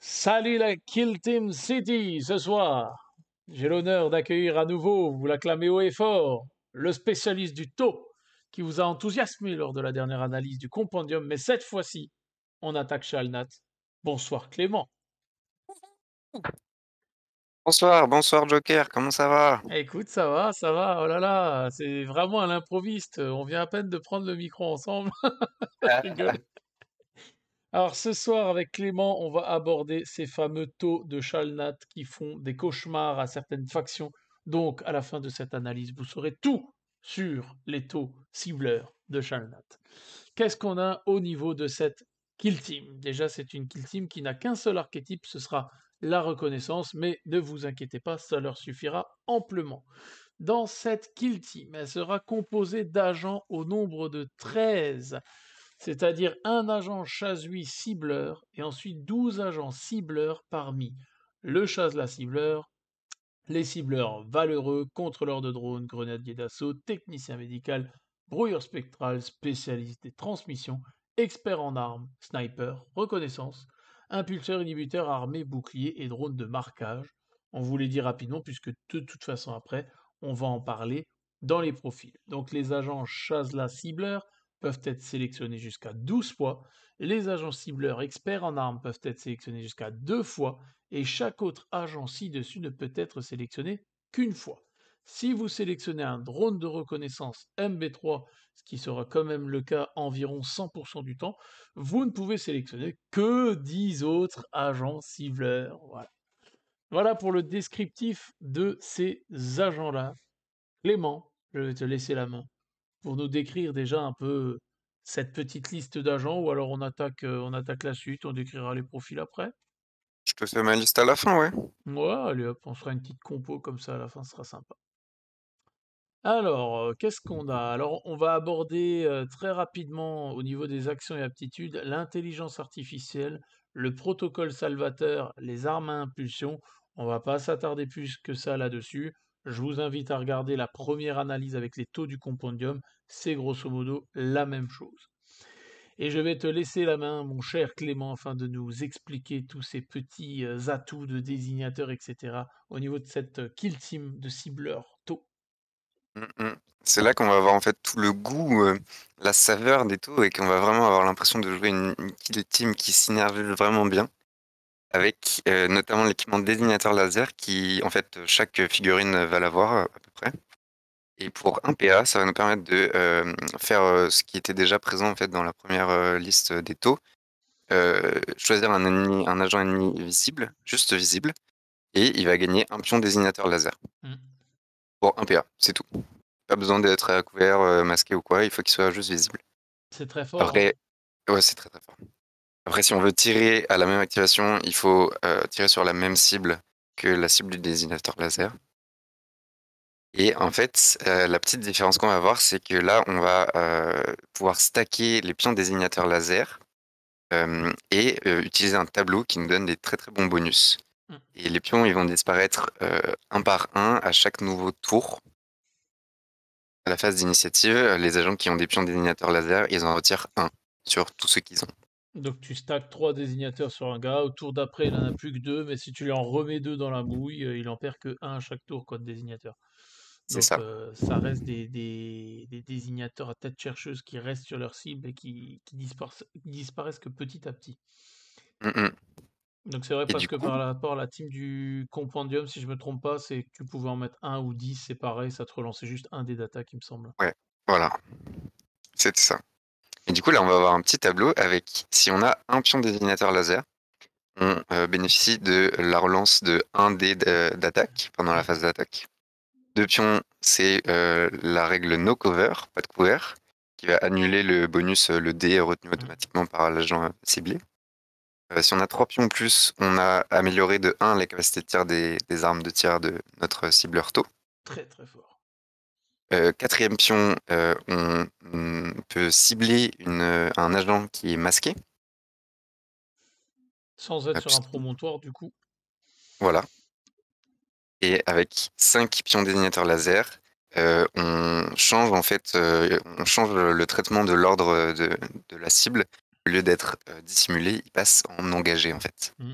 Salut la Kill Team City ce soir. J'ai l'honneur d'accueillir à nouveau, vous l'acclamez haut et fort, le spécialiste du taux qui vous a enthousiasmé lors de la dernière analyse du compendium, mais cette fois-ci, on attaque Chalnat. Bonsoir Clément. Bonsoir, bonsoir Joker, comment ça va? Écoute, ça va, oh là là, c'est vraiment à l'improviste, on vient à peine de prendre le micro ensemble. Je rigole. Alors ce soir avec Clément, on va aborder ces fameux taux de Chalnat qui font des cauchemars à certaines factions. Donc à la fin de cette analyse, vous saurez tout sur les taux cibleurs de Chalnat. Qu'est-ce qu'on a au niveau de cette kill team? Déjà, c'est une kill team qui n'a qu'un seul archétype, ce sera la reconnaissance, mais ne vous inquiétez pas, ça leur suffira amplement. Dans cette kill team, elle sera composée d'agents au nombre de 13, c'est-à-dire un agent chasse-huit cibleur et ensuite 12 agents cibleurs parmi le chasse-la cibleur, les cibleurs valeureux, contrôleurs de drones, grenadiers d'assaut, technicien médical, brouilleur spectral, spécialiste des transmissions, expert en armes, sniper, reconnaissance, impulseur, inhibiteur, armée, bouclier et drone de marquage. On vous les dit rapidement puisque de toute façon après, on va en parler dans les profils. Donc les agents chasse-la cibleur peuvent être sélectionnés jusqu'à 12 fois. Les agents cibleurs experts en armes peuvent être sélectionnés jusqu'à 2 fois et chaque autre agent ci-dessus ne peut être sélectionné qu'une fois. Si vous sélectionnez un drone de reconnaissance MB3, ce qui sera quand même le cas environ 100% du temps, vous ne pouvez sélectionner que 10 autres agents cibleurs. Voilà. Voilà pour le descriptif de ces agents-là. Clément, je vais te laisser la main pour nous décrire déjà un peu cette petite liste d'agents, ou alors on attaque la suite, on décrira les profils après. Je te fais ma liste à la fin, ouais. Ouais, allez hop, on fera une petite compo comme ça à la fin, ce sera sympa. Alors, qu'est-ce qu'on a? Alors, on va aborder très rapidement au niveau des actions et aptitudes l'intelligence artificielle, le protocole salvateur, les armes à impulsion. On va pas s'attarder plus que ça là-dessus. Je vous invite à regarder la première analyse avec les taux du compendium. C'est grosso modo la même chose. Et je vais te laisser la main, mon cher Clément, afin de nous expliquer tous ces petits atouts de désignateurs, etc. au niveau de cette kill team de cibleurs taux. C'est là qu'on va avoir en fait tout le goût, la saveur des taux et qu'on va vraiment avoir l'impression de jouer une kill team qui synergise vraiment bien avec notamment l'équipement désignateur laser qui en fait chaque figurine va l'avoir à peu près. Et pour un PA, ça va nous permettre de faire ce qui était déjà présent en fait dans la première liste des taux. Choisir un ennemi, un agent ennemi visible, juste visible, et il va gagner un pion désignateur laser. Mm. Pour un PA, c'est tout. Pas besoin d'être à couvert, masqué ou quoi, il faut qu'il soit juste visible. C'est très fort, hein. Après ouais, c'est très, très fort. Après si on veut tirer à la même activation, il faut, tirer sur la même cible que la cible du désignateur laser. Et en fait, la petite différence qu'on va avoir, c'est que là, on va, pouvoir stacker les pions désignateurs laser, et utiliser un tableau qui nous donne des très, très bons bonus. Mm. Et les pions, ils vont disparaître, un par un à chaque nouveau tour. À la phase d'initiative, les agents qui ont des pions désignateurs laser, ils en retirent un sur tous ceux qu'ils ont. Donc tu stacks 3 désignateurs sur un gars, au tour d'après il en a plus que 2, mais si tu lui en remets 2 dans la mouille, il en perd que un à chaque tour, quoi, de désignateur. C'est Donc ça. ça reste des désignateurs à tête chercheuse qui restent sur leur cible et qui disparaissent que petit à petit. Mmh mh. Donc c'est vrai Et parce du que coup par rapport à la team du Compendium, si je me trompe pas, c'est que tu pouvais en mettre un ou 10, c'est pareil, ça te relançait juste un dé d'attaque, il me semble. ouais, voilà, c'était ça. Et du coup, là, on va avoir un petit tableau avec si on a un pion désignateur laser, on, bénéficie de la relance de 1 dé d'attaque pendant la Mm. phase d'attaque. 2 pions, c'est, la règle no cover, pas de couvert, qui va annuler le bonus, le dé retenu Mm. automatiquement par l'agent, ciblé. Si on a 3 pions plus, on a amélioré de 1 la capacité de tir des armes de tir de notre cibleur taux. Très très fort. 4e pion, on peut cibler un agent qui est masqué, Sans être sur un puisqu'il promontoire, du coup. voilà, et avec 5 pions désignateurs laser, on change en fait, on change le traitement de l'ordre, de la cible. Au lieu d'être, dissimulé, il passe en engagé, en fait. Mm.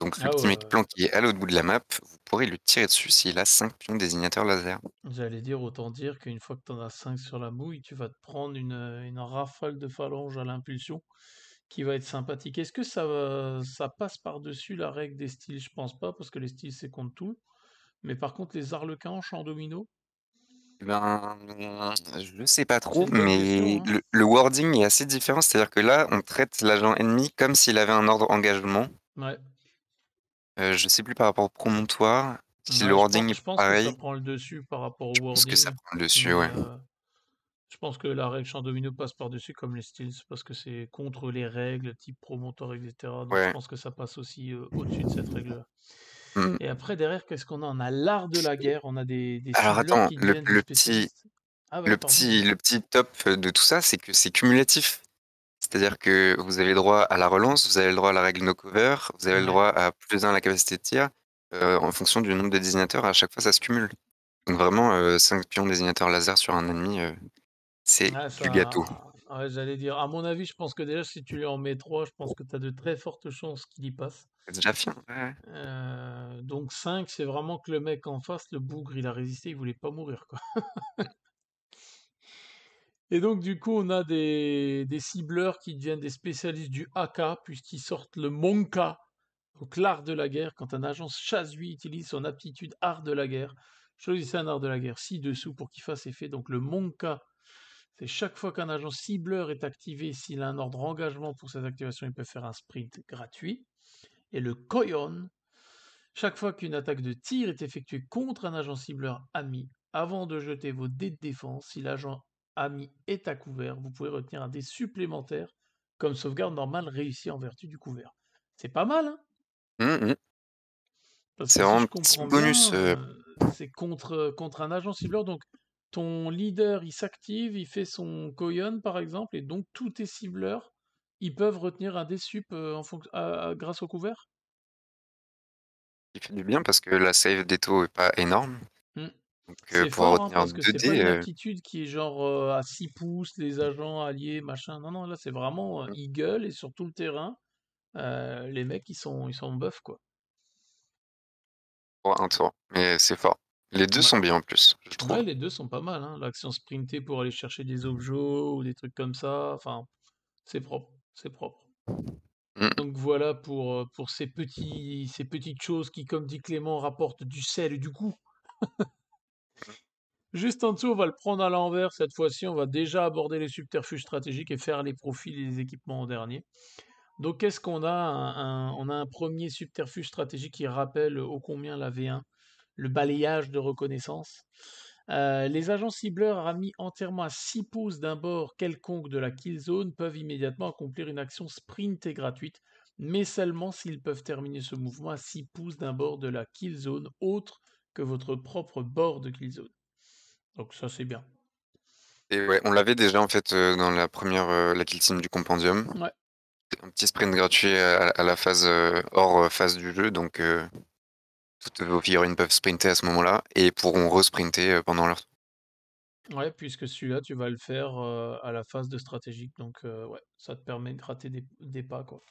Donc Ah ouais, l'ultimate ouais. plan qui est à l'autre bout de la map, vous pourrez le tirer dessus s'il a 5 pions désignateurs laser. J'allais dire, autant dire qu'une fois que tu en as 5 sur la mouille, tu vas te prendre une rafale de phalanges à l'impulsion qui va être sympathique. Est-ce que ça passe par-dessus la règle des styles? Je pense pas, parce que les styles c'est contre tout. Mais par contre, les arlequins en champ domino, Eh ben, je sais pas c'est trop, une bonne question, mais hein. le wording est assez différent. C'est-à-dire que là, on traite l'agent ennemi comme s'il avait un ordre engagement. Ouais, Je sais plus par rapport au promontoire, si le ouais, wording est je pense que ça pareil. prend le dessus par rapport au Je pense que ça wording, prend le dessus, mais ouais. je pense que la règle champ domino passe par-dessus comme les styles, parce que c'est contre les règles type promontoire, etc. Donc je Ouais. pense que ça passe aussi au-dessus de cette règle-là. Mmh. Et après, derrière, qu'est-ce qu'on a? On a l'art de la guerre, on a des Alors cibleurs attends, qui deviennent des spécialistes. Ah ouais, pardon, dis. le petit top de tout ça, c'est que c'est cumulatif. C'est-à-dire que vous avez le droit à la relance, vous avez le droit à la règle no cover, vous avez le Ouais. droit à plus 1 à la capacité de tir, en fonction du nombre de désignateurs, à chaque fois ça se cumule. Donc vraiment, 5 pions désignateurs laser sur un ennemi, c'est Ouais, du gâteau. ouais, j'allais dire. À mon avis, je pense que déjà, si tu lui en mets 3, je pense que tu as de très fortes chances qu'il y passe. C'est déjà bien, ouais. Donc 5, c'est vraiment que le mec en face, le bougre, il a résisté, il voulait pas mourir, quoi. Et donc, du coup, on a des cibleurs qui deviennent des spécialistes du AK, puisqu'ils sortent le Monka, donc l'art de la guerre. Quand un agent chasse-lui utilise son aptitude art de la guerre, choisissez un art de la guerre ci-dessous pour qu'il fasse effet. Donc, le Monka, c'est chaque fois qu'un agent cibleur est activé, s'il a un ordre engagement pour cette activation, il peut faire un sprint gratuit. Et le Koyon, chaque fois qu'une attaque de tir est effectuée contre un agent cibleur ami, avant de jeter vos dés de défense, si l'agent ami est à couvert, vous pouvez retenir un dé supplémentaire comme sauvegarde normale réussie en vertu du couvert. C'est pas mal, hein? Mmh mh. Parce C'est que si vraiment un je petit comprends bonus, bien, c'est contre un agent cibleur. Donc ton leader, il s'active, il fait son Koyon par exemple, et donc tous tes cibleurs, ils peuvent retenir un dé sup grâce au couvert. qui fait du bien parce que la save des taux est pas énorme, Hmm. donc C'est pouvoir fort, hein, retenir parce que 2 c'est pas dés, une aptitude qui est genre à 6 pouces, les agents alliés, machin. Non, non, là c'est vraiment mmh, ils gueulent et sur tout le terrain, les mecs ils sont buff quoi. pour un tour, mais c'est fort. Les 2 Ouais. sont bien en plus, je Ouais, trouve. les deux sont pas mal, hein. L'action sprintée pour aller chercher des objets ou des trucs comme ça. Enfin, c'est propre, c'est propre. Mmh. Donc voilà pour ces petites choses qui, comme dit Clément, rapportent du sel et du goût. Juste en dessous, on va le prendre à l'envers. Cette fois-ci, on va déjà aborder les subterfuges stratégiques et faire les profils et les équipements en dernier. Donc qu'est-ce qu'on a? On a un premier subterfuge stratégique qui rappelle ô combien la V1, le balayage de reconnaissance. Les agents cibleurs amis entièrement à 6 pouces d'un bord quelconque de la kill zone peuvent immédiatement accomplir une action sprint et gratuite, mais seulement s'ils peuvent terminer ce mouvement à 6 pouces d'un bord de la kill zone autre que votre propre bord de kill zone. Donc ça c'est bien. Et ouais, on l'avait déjà en fait, dans la première, la kill team du compendium. Ouais, Un petit sprint gratuit à la phase, hors, phase du jeu, donc toutes vos figurines peuvent sprinter à ce moment-là et pourront resprinter, pendant leur tour. ouais, puisque celui-là tu vas le faire à la phase de stratégique, donc ouais, ça te permet de gratter des pas quoi.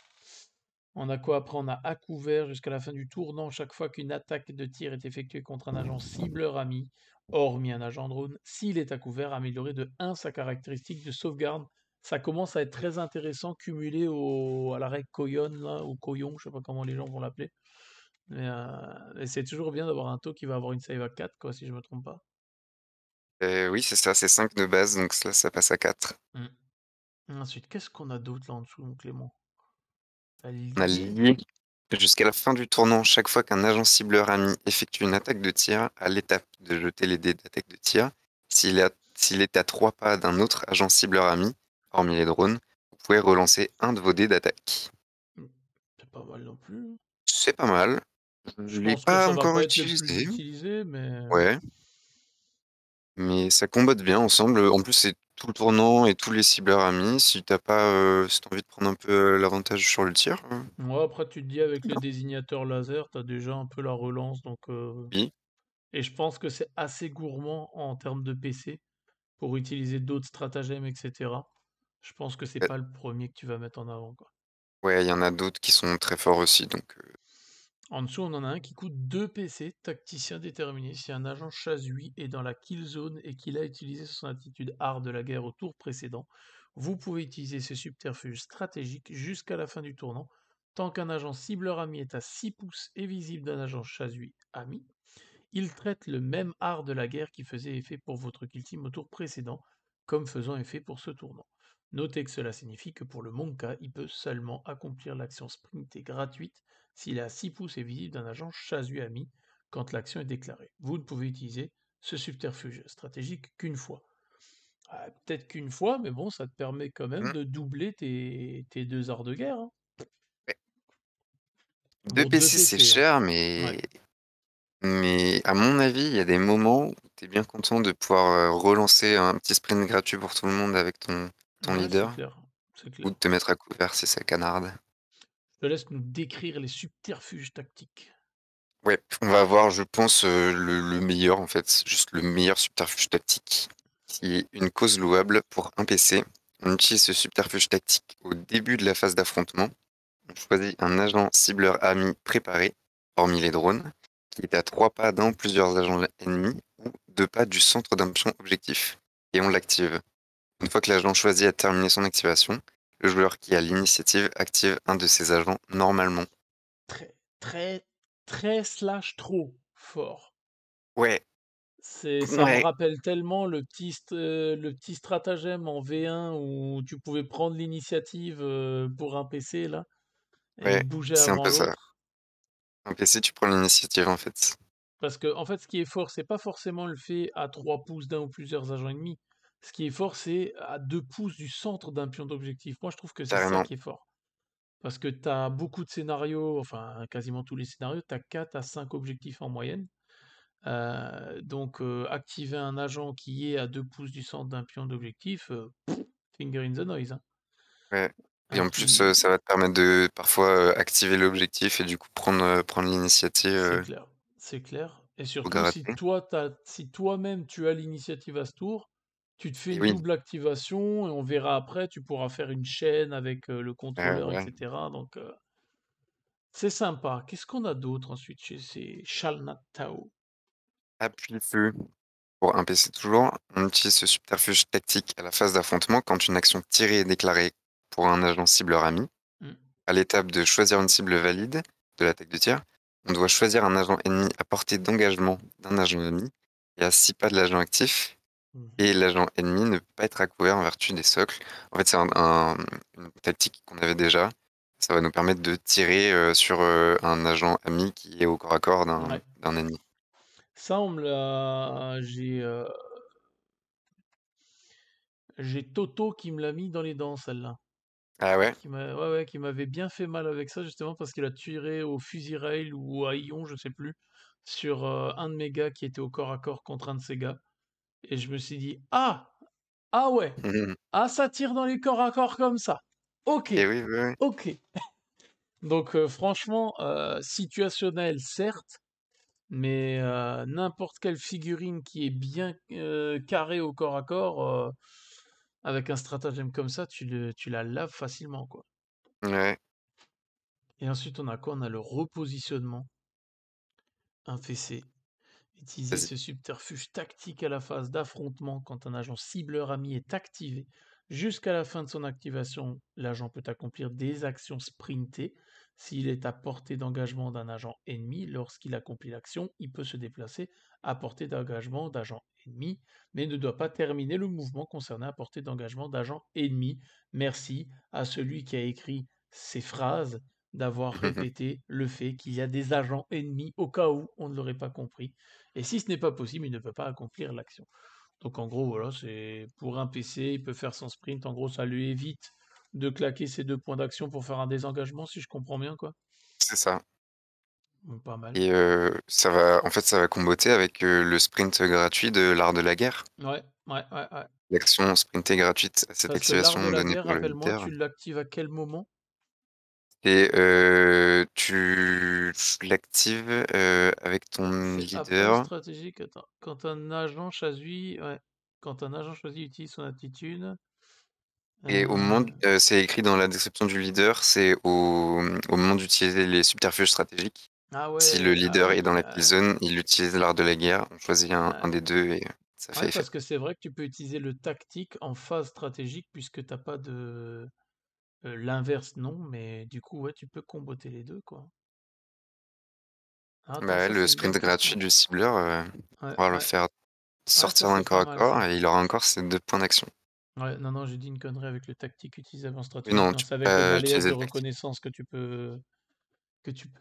On a quoi après? On a à couvert jusqu'à la fin du tournant chaque fois qu'une attaque de tir est effectuée contre un agent cibleur ami, hormis un agent drone, s'il est à couvert, amélioré de 1 sa caractéristique de sauvegarde. Ça commence à être très intéressant, cumulé à la règle Koyon, là, ou Koyon, je sais pas comment les gens vont l'appeler. Mais c'est toujours bien d'avoir un taux qui va avoir une save à 4, quoi, si je me trompe pas. Oui, c'est ça, c'est 5 de base, donc là, ça passe à 4. Hmm. Ensuite, qu'est-ce qu'on a d'autre là en dessous, mon Clément? T'as On a lié? lié jusqu'à la fin du tournant, chaque fois qu'un agent cibleur ami effectue une attaque de tir, à l'étape de jeter les dés d'attaque de tir, s'il est à 3 pas d'un autre agent cibleur ami, hormis les drones, vous pouvez relancer un de vos dés d'attaque. Hmm. C'est pas mal non plus, hein. C'est pas mal. Je Je l'ai pense que pas ça va encore pas être le plus utilisé. utilisé, mais Ouais, mais ça combotte bien ensemble. En plus, c'est tout le tournant et tous les cibleurs amis. Si t'as pas, si tu envie de prendre un peu, l'avantage sur le tir, moi, après, tu te dis avec les désignateurs laser, tu as déjà un peu la relance. oui. Et je pense que c'est assez gourmand en termes de PC pour utiliser d'autres stratagèmes, etc. Je pense que c'est Heu, pas le premier que tu vas mettre en avant, quoi. ouais, il y en a d'autres qui sont très forts aussi, donc En dessous, on en a un qui coûte 2 PC, tacticien déterminé. Si un agent Chazui est dans la kill zone et qu'il a utilisé son attitude art de la guerre au tour précédent, vous pouvez utiliser ce subterfuge stratégique jusqu'à la fin du tournant. Tant qu'un agent cibleur ami est à 6 pouces et visible d'un agent Chazui ami, il traite le même art de la guerre qui faisait effet pour votre kill team au tour précédent, comme faisant effet pour ce tournant. Notez que cela signifie que pour le Monka, il peut seulement accomplir l'action sprintée gratuite s'il est à 6 pouces et visible d'un agent Chasu ami quand l'action est déclarée. Vous ne pouvez utiliser ce subterfuge stratégique qu'une fois. Peut-être qu'une fois, mais bon, ça te permet quand même Mmh, de doubler tes deux arts de guerre, hein. ouais. 2 Bon, 2 PC, c'est PC, hein. cher, Ouais. mais à mon avis, il y a des moments où tu es bien content de pouvoir, relancer un petit sprint gratuit pour tout le monde avec ton Ouais, c'est leader clair. C'est ou de clair. te mettre à couvert si ça canarde. Je te laisse nous décrire les subterfuges tactiques. Ouais, on va avoir, je pense, le meilleur en fait, juste le meilleur subterfuge tactique, qui est une cause louable pour un PC. On utilise ce subterfuge tactique au début de la phase d'affrontement. On choisit un agent cibleur ami préparé, hormis les drones, qui est à 3 pas d'un ou plusieurs agents ennemis ou 2 pas du centre d'un pion objectif. Et on l'active. Une fois que l'agent choisi a terminé son activation, le joueur qui a l'initiative active un de ses agents normalement. Très, très, très slash trop fort. Ouais, Ça me ouais, rappelle tellement le petit stratagème en V1 où tu pouvais prendre l'initiative pour un PC là et ouais, bouger c'est un avant peu ça. l'autre. Un PC, tu prends l'initiative en fait. Parce que en fait, ce qui est fort, c'est pas forcément le fait à 3 pouces d'un ou plusieurs agents ennemis. Ce qui est fort, c'est à 2 pouces du centre d'un pion d'objectif. Moi, je trouve que c'est ça Carrément. qui est fort. Parce que tu as beaucoup de scénarios, enfin quasiment tous les scénarios, tu as 4 à 5 objectifs en moyenne. Donc activer un agent qui est à 2 pouces du centre d'un pion d'objectif, finger in the noise, hein. Ouais. Et Un en plus, qui ça va te permettre de parfois, activer l'objectif et du coup prendre l'initiative, c'est clair, c'est clair. Et pour surtout gratter. si toi-même tu as l'initiative à ce tour, tu te fais Et une oui, double activation et on verra après, tu pourras faire une chaîne avec, le contrôleur et ouais. cetera donc c'est sympa. Qu'est-ce qu'on a d'autre ensuite chez ces Shalnat Tao? Appuie-feu. Pour un PC toujours, on utilise ce subterfuge tactique à la phase d'affrontement quand une action tirée est déclarée pour un agent cibleur ami. Mmh. À l'étape de choisir une cible valide de l'attaque de tir, on doit choisir un agent ennemi à portée d'engagement d'un agent ennemi et à 6 pas de l'agent actif. Mmh. Et l'agent ennemi ne peut pas être à couvert en vertu des socles. En fait, c'est une tactique qu'on avait déjà. Ça va nous permettre de tirer sur un agent ami qui est au corps à corps Ouais. d'un ennemi. Ça, on me l'a j'ai Toto qui me l'a mis dans les dents, celle-là. Ah ouais? Ouais, ouais, qui m'avait bien fait mal avec ça, justement, parce qu'il a tiré au fusil rail ou à ion, je sais plus, sur un de mes gars qui était au corps à corps contre un de ses gars. Et je me suis dit, ah, ah ouais, ah, ça tire dans les corps à corps comme ça. Ok, Et oui, oui, oui. ok. Donc, franchement, situationnel, certes, mais n'importe quelle figurine qui est bien carrée au corps à corps, avec un stratagème comme ça, tu la laves facilement, quoi. Ouais, Et ensuite, on a quoi? On a le repositionnement. Un fessé. Utilisez vas-y. ce subterfuge tactique à la phase d'affrontement quand un agent cibleur ami est activé. Jusqu'à la fin de son activation, l'agent peut accomplir des actions sprintées. S'il est à portée d'engagement d'un agent ennemi, lorsqu'il accomplit l'action, il peut se déplacer à portée d'engagement d'agent ennemi, mais ne doit pas terminer le mouvement concerné à portée d'engagement d'agent ennemi. Merci à celui qui a écrit ces phrases d'avoir répété le fait qu'il y a des agents ennemis au cas où on ne l'aurait pas compris. Et si ce n'est pas possible, il ne peut pas accomplir l'action. Donc en gros, voilà, c'est pour un PC, il peut faire son sprint. En gros, ça lui évite de claquer ses 2 points d'action pour faire un désengagement, si je comprends bien, quoi. C'est ça. Donc, pas mal. Et ça va comboter avec le sprint gratuit de l'art de la guerre. Ouais, ouais, ouais, ouais. L'action sprintée gratuite à cette Parce que l'art de activation la donnée guerre, par le rappelle-moi, leader. tu l'actives à quel moment? Et tu l'actives avec ton C'est après leader. stratégique. Attends. Quand un agent choisit, ouais. Quand un agent choisi utilise son attitude. Et au moment, euh, c'est écrit dans la description du leader, c'est au moment d'utiliser les subterfuges stratégiques. Ah Si le ouais, ah leader est dans ouais, la kill zone, il utilise l'art de la guerre, on choisit un ouais. des 2 et ça fait Ouais, effet. parce que c'est vrai que tu peux utiliser le tactique en phase stratégique puisque t'as pas de l'inverse non, mais du coup ouais tu peux comboter les deux quoi. Ah, Bah attends, ouais, ça le c'est une sprint bonne gratuit question. du cibleur, Ouais, on va le ouais, faire ouais, ça sortir d'un c'est corps pas à mal corps ça. et il aura encore ses 2 points d'action. Ouais, non, non, j'ai dit une connerie avec le tactique utilisable en Oui, stratégique. non, Non, tu c'est peux avec le pas balayage utiliser de le tactique. reconnaissance que tu peux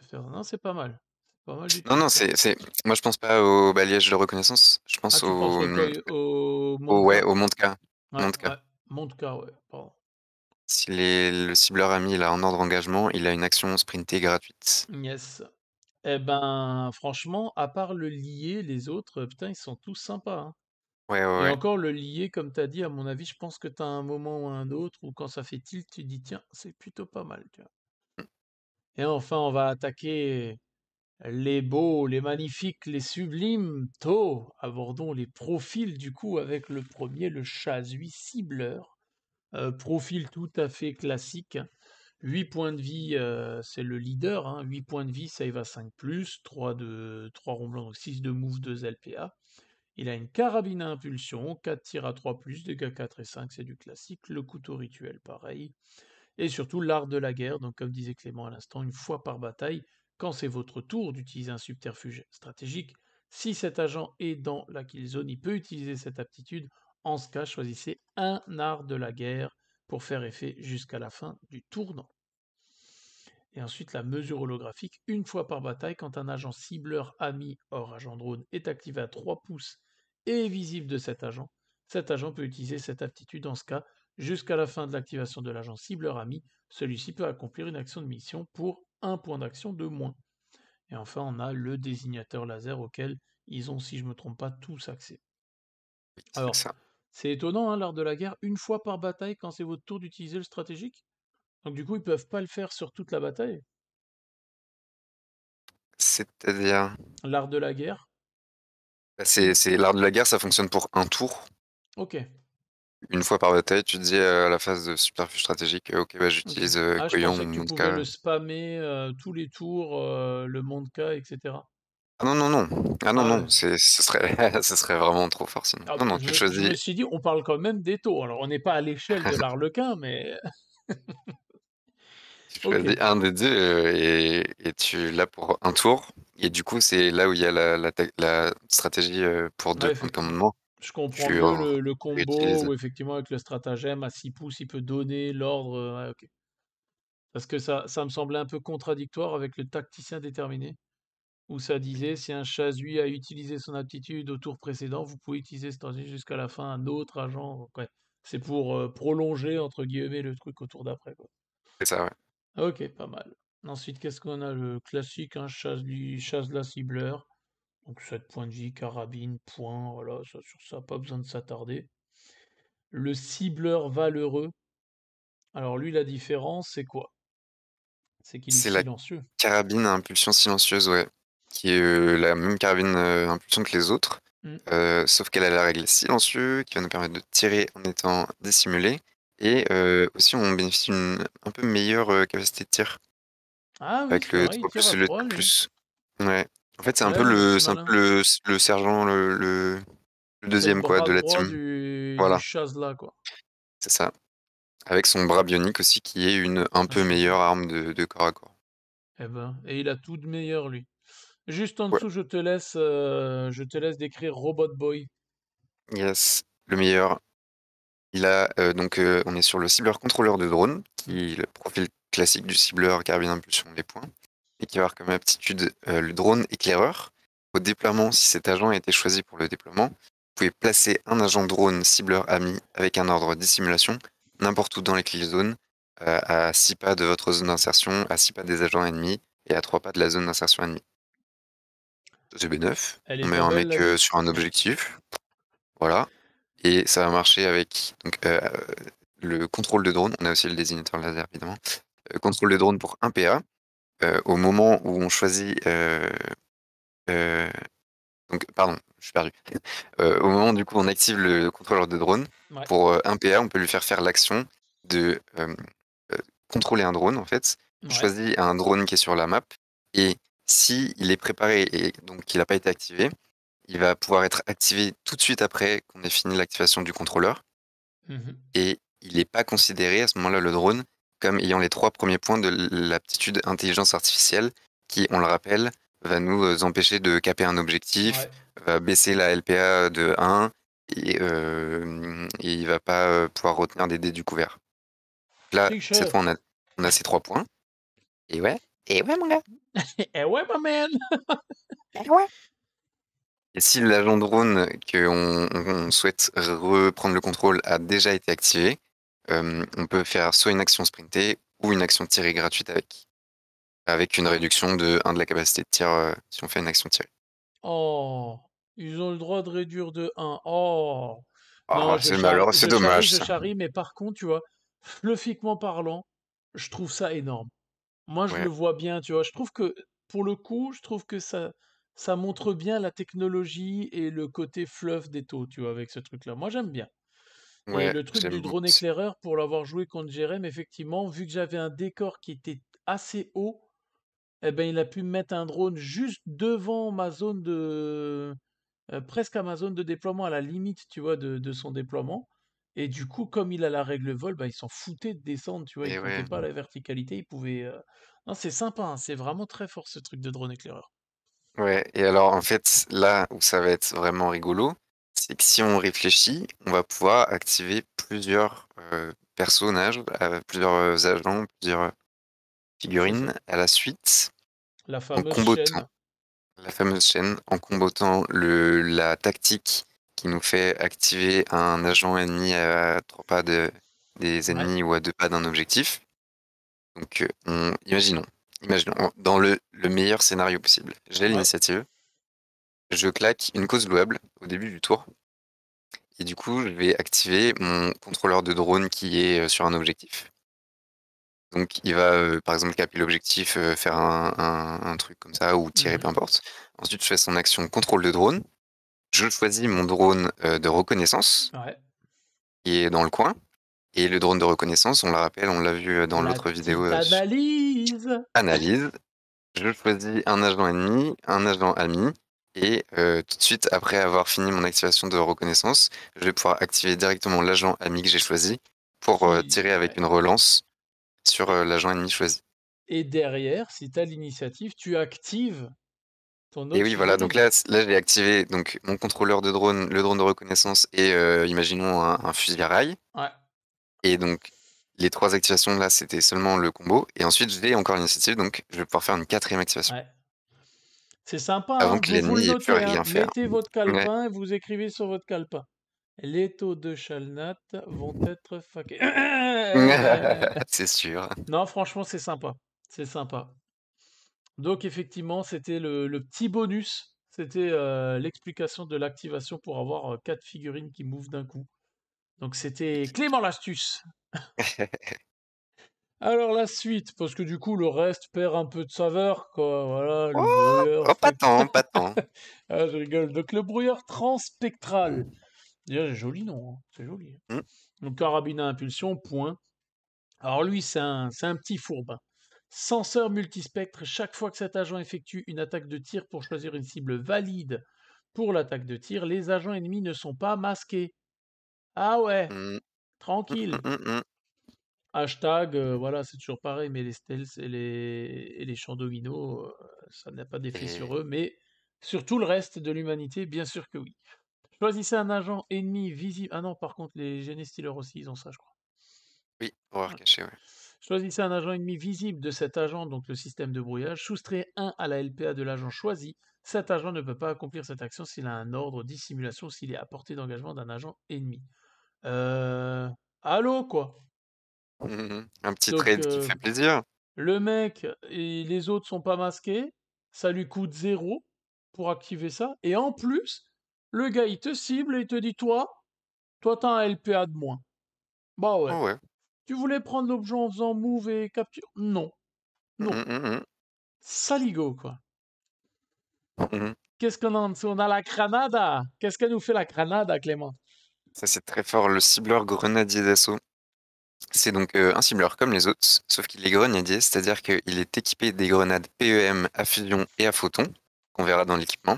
faire. Non, c'est pas mal. C'est pas mal du Non, tout non, ça. c'est moi je pense pas au balayage de reconnaissance, je Ah, pense tu penses au, au, au au ouais, Monka? au monte-K. Ouais, Monte-K. ouais. Monka, ouais. Pardon. Si le cibleur ami il a un ordre d'engagement, il a une action sprintée gratuite. Yes. Eh ben, franchement, à part le lier, les autres, putain, ils sont tous sympas, hein. Ouais, ouais, Et ouais. encore le lier, comme t'as dit, à mon avis, je pense que t'as un moment ou un autre où quand ça fait tilt, tu dis, tiens, c'est plutôt pas mal, tu vois. Et enfin, on va attaquer les beaux, les magnifiques, les sublimes taux. Abordons les profils du coup avec le premier, le Chazui cibleur. Profil tout à fait classique. 8 points de vie, c'est le leader, hein. 8 points de vie, save à 5+, 3 ronds blancs, donc 6 de move, 2 LPA. Il a une carabine à impulsion, 4 tirs à 3+, dégâts 4 et 5, c'est du classique. Le couteau rituel, pareil. Et surtout l'art de la guerre, donc comme disait Clément à l'instant, une fois par bataille, quand c'est votre tour d'utiliser un subterfuge stratégique, si cet agent est dans la kill zone, il peut utiliser cette aptitude. En ce cas, choisissez un art de la guerre pour faire effet jusqu'à la fin du tournant. Et ensuite la mesure holographique, une fois par bataille, quand un agent cibleur ami hors agent drone est activé à 3 pouces et est visible de cet agent peut utiliser cette aptitude. Dans ce cas, jusqu'à la fin de l'activation de l'agent cibleur ami, celui-ci peut accomplir une action de mission pour un point d'action de moins. Et enfin, on a le désignateur laser auquel ils ont, si je ne me trompe pas, tous accès. C'est Alors, ça. c'est étonnant, hein, l'art de la guerre, une fois par bataille quand c'est votre tour d'utiliser le stratégique. Donc du coup, ils peuvent pas le faire sur toute la bataille. C'est-à-dire? L'art de la guerre, Bah, une... c'est l'art de la guerre, ça fonctionne pour un tour. Ok, Une fois par bataille, tu dis, à la phase de subterfuge stratégique: «OK, bah, ok. j'utilise, Ah, je Koyon pensais ou que tu pouvais monte-K». le spammer tous les tours, le Monka, etc. Ah non, non, non. Ah non, Ah non, ouais. ce serait ce serait vraiment trop fort sinon. Ah, Non, non, tu je me choisis suis dit, on parle quand même des taux. Alors, on n'est pas à l'échelle de l'Arlequin, mais tu ok. choisis un des 2 et tu l'as pour un tour et du coup, c'est là où il y a la stratégie, pour 2 Ouais, points de commandement. je comprends Tu mieux re le combo réutilises. où effectivement avec le stratagème à 6 pouces, il peut donner l'ordre. Ouais, ok. Parce que ça me semblait un peu contradictoire avec le tacticien déterminé, où ça disait si un chasuble a utilisé son aptitude au tour précédent, vous pouvez utiliser cette stratégie jusqu'à la fin un autre agent. Donc, ouais, c'est pour prolonger entre guillemets le truc au tour d'après, quoi. C'est ça, ouais. Ok, pas mal. Ensuite, qu'est-ce qu'on a? Le classique, hein, chasse la cibleur. Donc 7 points de vie, carabine, point, voilà, ça, sur ça, pas besoin de s'attarder. Le cibleur valeureux. Alors lui, la différence, c'est quoi? C'est qu'il est C'est la silencieux. carabine à impulsion silencieuse, ouais, qui est, la même carabine, à impulsion que les autres, Hmm. sauf qu'elle a la règle silencieux qui va nous permettre de tirer en étant dissimulé et aussi on bénéficie d'une un peu meilleure, capacité de tir Ah oui, avec c'est le vrai, il 3 tire à plus et le 3 2 lui. plus. Ouais. En fait, Ouais, non, c'est malin. le sergent, le C'est le 2e quoi bras de la droit team. du Voilà, Shazla, quoi. c'est ça. Avec son bras bionique aussi qui est une un Ah, peu je comprends. meilleure arme de corps à corps. Eh ben, et il a tout de meilleur, lui. Juste en Ouais, dessous, je te laisse décrire Robot Boy. yes, le meilleur. Il a, on est sur le cibleur contrôleur de drone, Hmm. qui est le profil classique du cibleur carabine impulsion les points, et qui va avoir comme aptitude, le drone éclaireur. Au déploiement, si cet agent a été choisi pour le déploiement, vous pouvez placer un agent drone cibleur ami avec un ordre dissimulation n'importe où dans les kill zones, à 6 pas de votre zone d'insertion, à 6 pas des agents ennemis et à 3 pas de la zone d'insertion ennemie. C'est B9, Elle on est met pas un belle, mec, la vie? sur un objectif, voilà, et ça va marcher avec le contrôle de drone. On a aussi le désignateur laser évidemment. Contrôle de drone pour 1 PA. Au moment où on choisit, heu, donc pardon, je suis perdu. Au moment du coup où on active le contrôleur de drone, Ouais, pour, 1 PA, on peut lui faire l'action de, contrôler un drone en fait. On ouais. choisit un drone qui est sur la map et Si il est préparé et donc qu'il n'a pas été activé, il va pouvoir être activé tout de suite après qu'on ait fini l'activation du contrôleur Mmh. et il n'est pas considéré à ce moment-là, le drone, comme ayant les 3 premiers points de l'aptitude intelligence artificielle qui, on le rappelle, va nous, empêcher de caper un objectif, Ouais. va baisser la LPA de 1 et il va pas, pouvoir retenir des dés du couvert. Là, cette fois, Tricheur. on a ces 3 points et ouais mon gars, Eh ouais, ma man! et ouais. Et si l'agent drone qu'on souhaite reprendre le contrôle a déjà été activé, on peut faire soit une action sprintée ou une action tirée gratuite avec une réduction de 1 de la capacité de tir, si on fait une action tirée. Oh! Ils ont le droit de réduire de 1. Oh! Non, Ah, c'est malheureux, c'est dommage je ça. charrie, mais par contre, tu vois, fluffiquement parlant, je trouve ça énorme. Moi, je Ouais, le vois bien, tu vois? Je trouve que, pour le coup, je trouve que ça montre bien la technologie et le côté fluff des taux, tu vois, avec ce truc-là. Moi, j'aime bien. Et ouais, le truc du j'aime beaucoup drone aussi. éclaireur, pour l'avoir joué contre Jérém, effectivement, vu que j'avais un décor qui était assez haut, eh ben, il a pu me mettre un drone juste devant ma zone de, presque à ma zone de déploiement, à la limite, tu vois, de son déploiement. Et du coup, comme il a la règle vol, bah, il s'en foutait de descendre, tu vois, il Et comptait ouais, pas la verticalité, il pouvait. Non, c'est sympa, hein, c'est vraiment très fort ce truc de drone éclaireur. ouais et alors en fait, là où ça va être vraiment rigolo, c'est que si on réfléchit, on va pouvoir activer plusieurs, personnages, plusieurs, agents, plusieurs, C'est ça. figurines à la suite La en fameuse combotant chaîne. la fameuse chaîne, en combotant la tactique qui nous fait activer un agent ennemi à 3 pas des Ouais, ennemis ou à 2 pas d'un objectif. Donc, imaginons, dans le meilleur scénario possible. J'ai ouais, l'initiative, je claque une cause louable au début du tour et du coup, je vais activer mon contrôleur de drone qui est, sur un objectif. Donc il va, par exemple, caper l'objectif, faire un truc comme ça ou tirer, peu mhm, importe. Ensuite, je fais son action contrôle de drone. Je choisis mon drone, de reconnaissance ouais. qui est dans le coin et le drone de reconnaissance, on le rappelle, on l'a vu, dans La l'autre vidéo, petite su analyse. analyse. Je choisis un agent ennemi, un agent ami et tout de suite après avoir fini mon activation de reconnaissance, je vais pouvoir activer directement l'agent ami que j'ai choisi pour, tirer avec Ouais. une relance sur, l'agent ennemi choisi. Et derrière, si tu as l'initiative, tu actives ton Et autre oui, voilà, donc figurine. là, j'ai activé donc mon contrôleur de drone, le drone de reconnaissance et imaginons un fusil à rail Ouais, et donc les 3 activations là, c'était seulement le combo et ensuite j'ai encore l'initiative donc je vais pouvoir faire une quatrième activation ouais. C'est sympa, avant hein. que Vous le l'ennemi ait pu notez, hein. rien faire. Mettez votre Ouais, calepin et vous écrivez sur votre calepin. Les taux de Chalnat vont être faqués. c'est sûr. Non, franchement, c'est sympa. C'est sympa. Donc, effectivement, c'était le petit bonus. C'était l'explication de l'activation pour avoir 4 figurines qui mouvent d'un coup. Donc, c'était Clément l'astuce. Alors, la suite, parce que du coup, le reste perd un peu de saveur, quoi. Voilà, le Oh! brouilleur Oh, pas fait. tant, pas tant. Ah, je rigole. Donc, le brouilleur transspectral. Déjà, joli nom, hein. C'est joli, hein. Mmh, Donc, carabine à impulsion, point. Alors lui, c'est un petit fourbe, hein. Senseur multispectre, chaque fois que cet agent effectue une attaque de tir pour choisir une cible valide pour l'attaque de tir, les agents ennemis ne sont pas masqués. Ah ouais, mmh, tranquille. mmh. Hashtag, voilà, c'est toujours pareil, mais les stealths et les champs dominos, ça n'a pas d'effet Et sur eux, mais sur tout le reste de l'humanité, bien sûr que oui. Choisissez un agent ennemi visible. Ah non, par contre, les Gene Stealers aussi, ils ont ça, je crois. oui, horreur Ouais. cachée, ouais. Choisissez un agent ennemi visible de cet agent, donc le système de brouillage. Soustrait 1 à la LPA de l'agent choisi. Cet agent ne peut pas accomplir cette action s'il a un ordre dissimulation ou s'il est à portée d'engagement d'un agent ennemi. Euh... Allô, quoi. Un petit Donc, trade qui fait plaisir. le mec et les autres sont pas masqués. Ça lui coûte 0 pour activer ça. Et en plus, le gars, il te cible et il te dit, toi, t'as un LPA de moins. Bah ouais. Oh ouais. Tu voulais prendre l'objet en faisant move et capture? Non. Non. Mmh. Saligo, quoi. Mmh. Qu'est-ce qu'on a en dessous? On a la granada. Qu'est-ce que nous fait la granada, Clément? Ça, c'est très fort, le cibleur grenadier d'assaut. C'est donc un cibleur comme les autres, sauf qu'il est grenadier, c'est-à-dire qu'il est équipé des grenades PEM à fusion et à photon, qu'on verra dans l'équipement,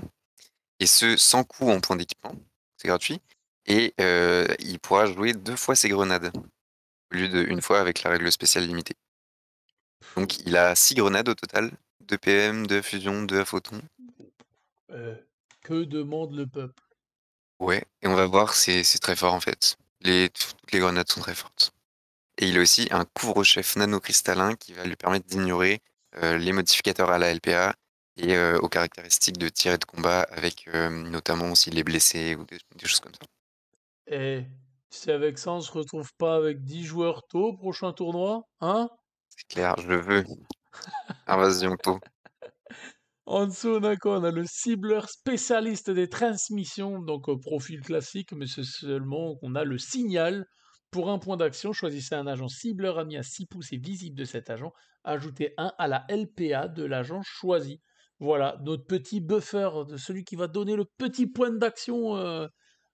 et ce sans coût en point d'équipement, c'est gratuit, et il pourra jouer 2 fois ses grenades, au lieu d'1 fois avec la règle spéciale limitée. Donc il a 6 grenades au total, 2 PM, 2 à fusion, 2 à photon. Heu, que demande le peuple? Ouais, et on va voir, c'est très fort en fait. Toutes les grenades sont très fortes. Et il a aussi un couvre-chef nanocristallin qui va lui permettre d'ignorer, les modificateurs à la LPA et aux caractéristiques de tir et de combat avec, notamment s'il est blessé ou des choses comme ça. Eh, si avec ça on se retrouve pas avec 10 joueurs tôt au prochain tournoi, hein? C'est clair, je veux Invasion Tau. En dessous, on a quoi? On a le cibleur spécialiste des transmissions, donc profil classique, mais c'est seulement qu'on a le signal. Pour un point d'action, choisissez un agent cibleur ami à 6 pouces et visible de cet agent. Ajoutez un à la LPA de l'agent choisi. Voilà, notre petit buffer, de celui qui va donner le petit point d'action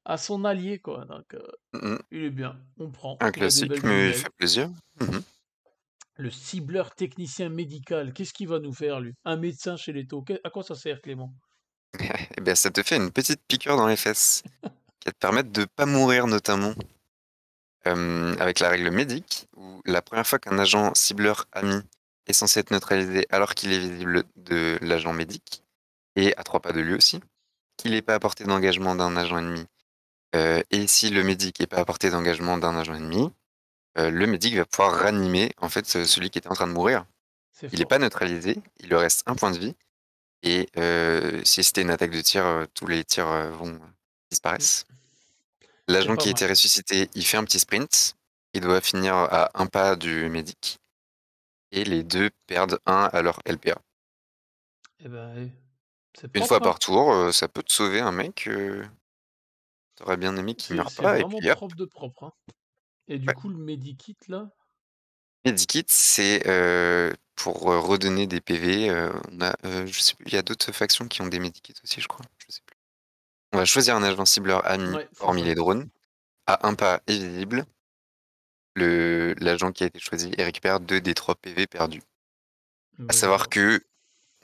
à son allié, quoi. Donc, Mmh mh. il est bien, on prend. Un Il a des classique, belles mais il jumelles. fait plaisir. Mmh. Le cibleur technicien médical, qu'est-ce qu'il va nous faire, lui? Un médecin chez les taux. À quoi ça sert, Clément? Et ben, ça te fait une petite piqûre dans les fesses, qui va te permettre de pas mourir notamment, avec la règle médic, où la première fois qu'un agent cibleur ami est censé être neutralisé alors qu'il est visible de l'agent médic, et à 3 pas de lui aussi, qu'il est pas à portée d'engagement d'un agent ennemi, et si le médic est pas à portée d'engagement d'un agent ennemi, le médic va pouvoir ranimer en fait, celui qui était en train de mourir. C'est Il est pas fort. neutralisé, il lui reste un point de vie et si c'était une attaque de tir, tous les tirs, Mm. disparaissent. C'est L'agent pas qui a été mal. ressuscité, il fait un petit sprint, il doit finir à un pas du médic et les 2 perdent un à leur LPA. Eh ben, c'est Une fois propre, hein. par tour, ça peut te sauver un mec, tu bien aimé qu'il meure C'est pas et vraiment puis hop, propre de propre, hein. Et du ouais. coup, le medikit, là, Medikit, c'est, pour, redonner des PV, on a, je sais plus, il y a d'autres factions qui ont des medikits aussi, je crois, je sais plus. On va choisir un agent cibleur ami, ouais, c'est hormis ça. les drones, à un pas et visible. L'agent qui a été choisi et récupère 2 des 3 PV perdus. À Ben savoir voilà. que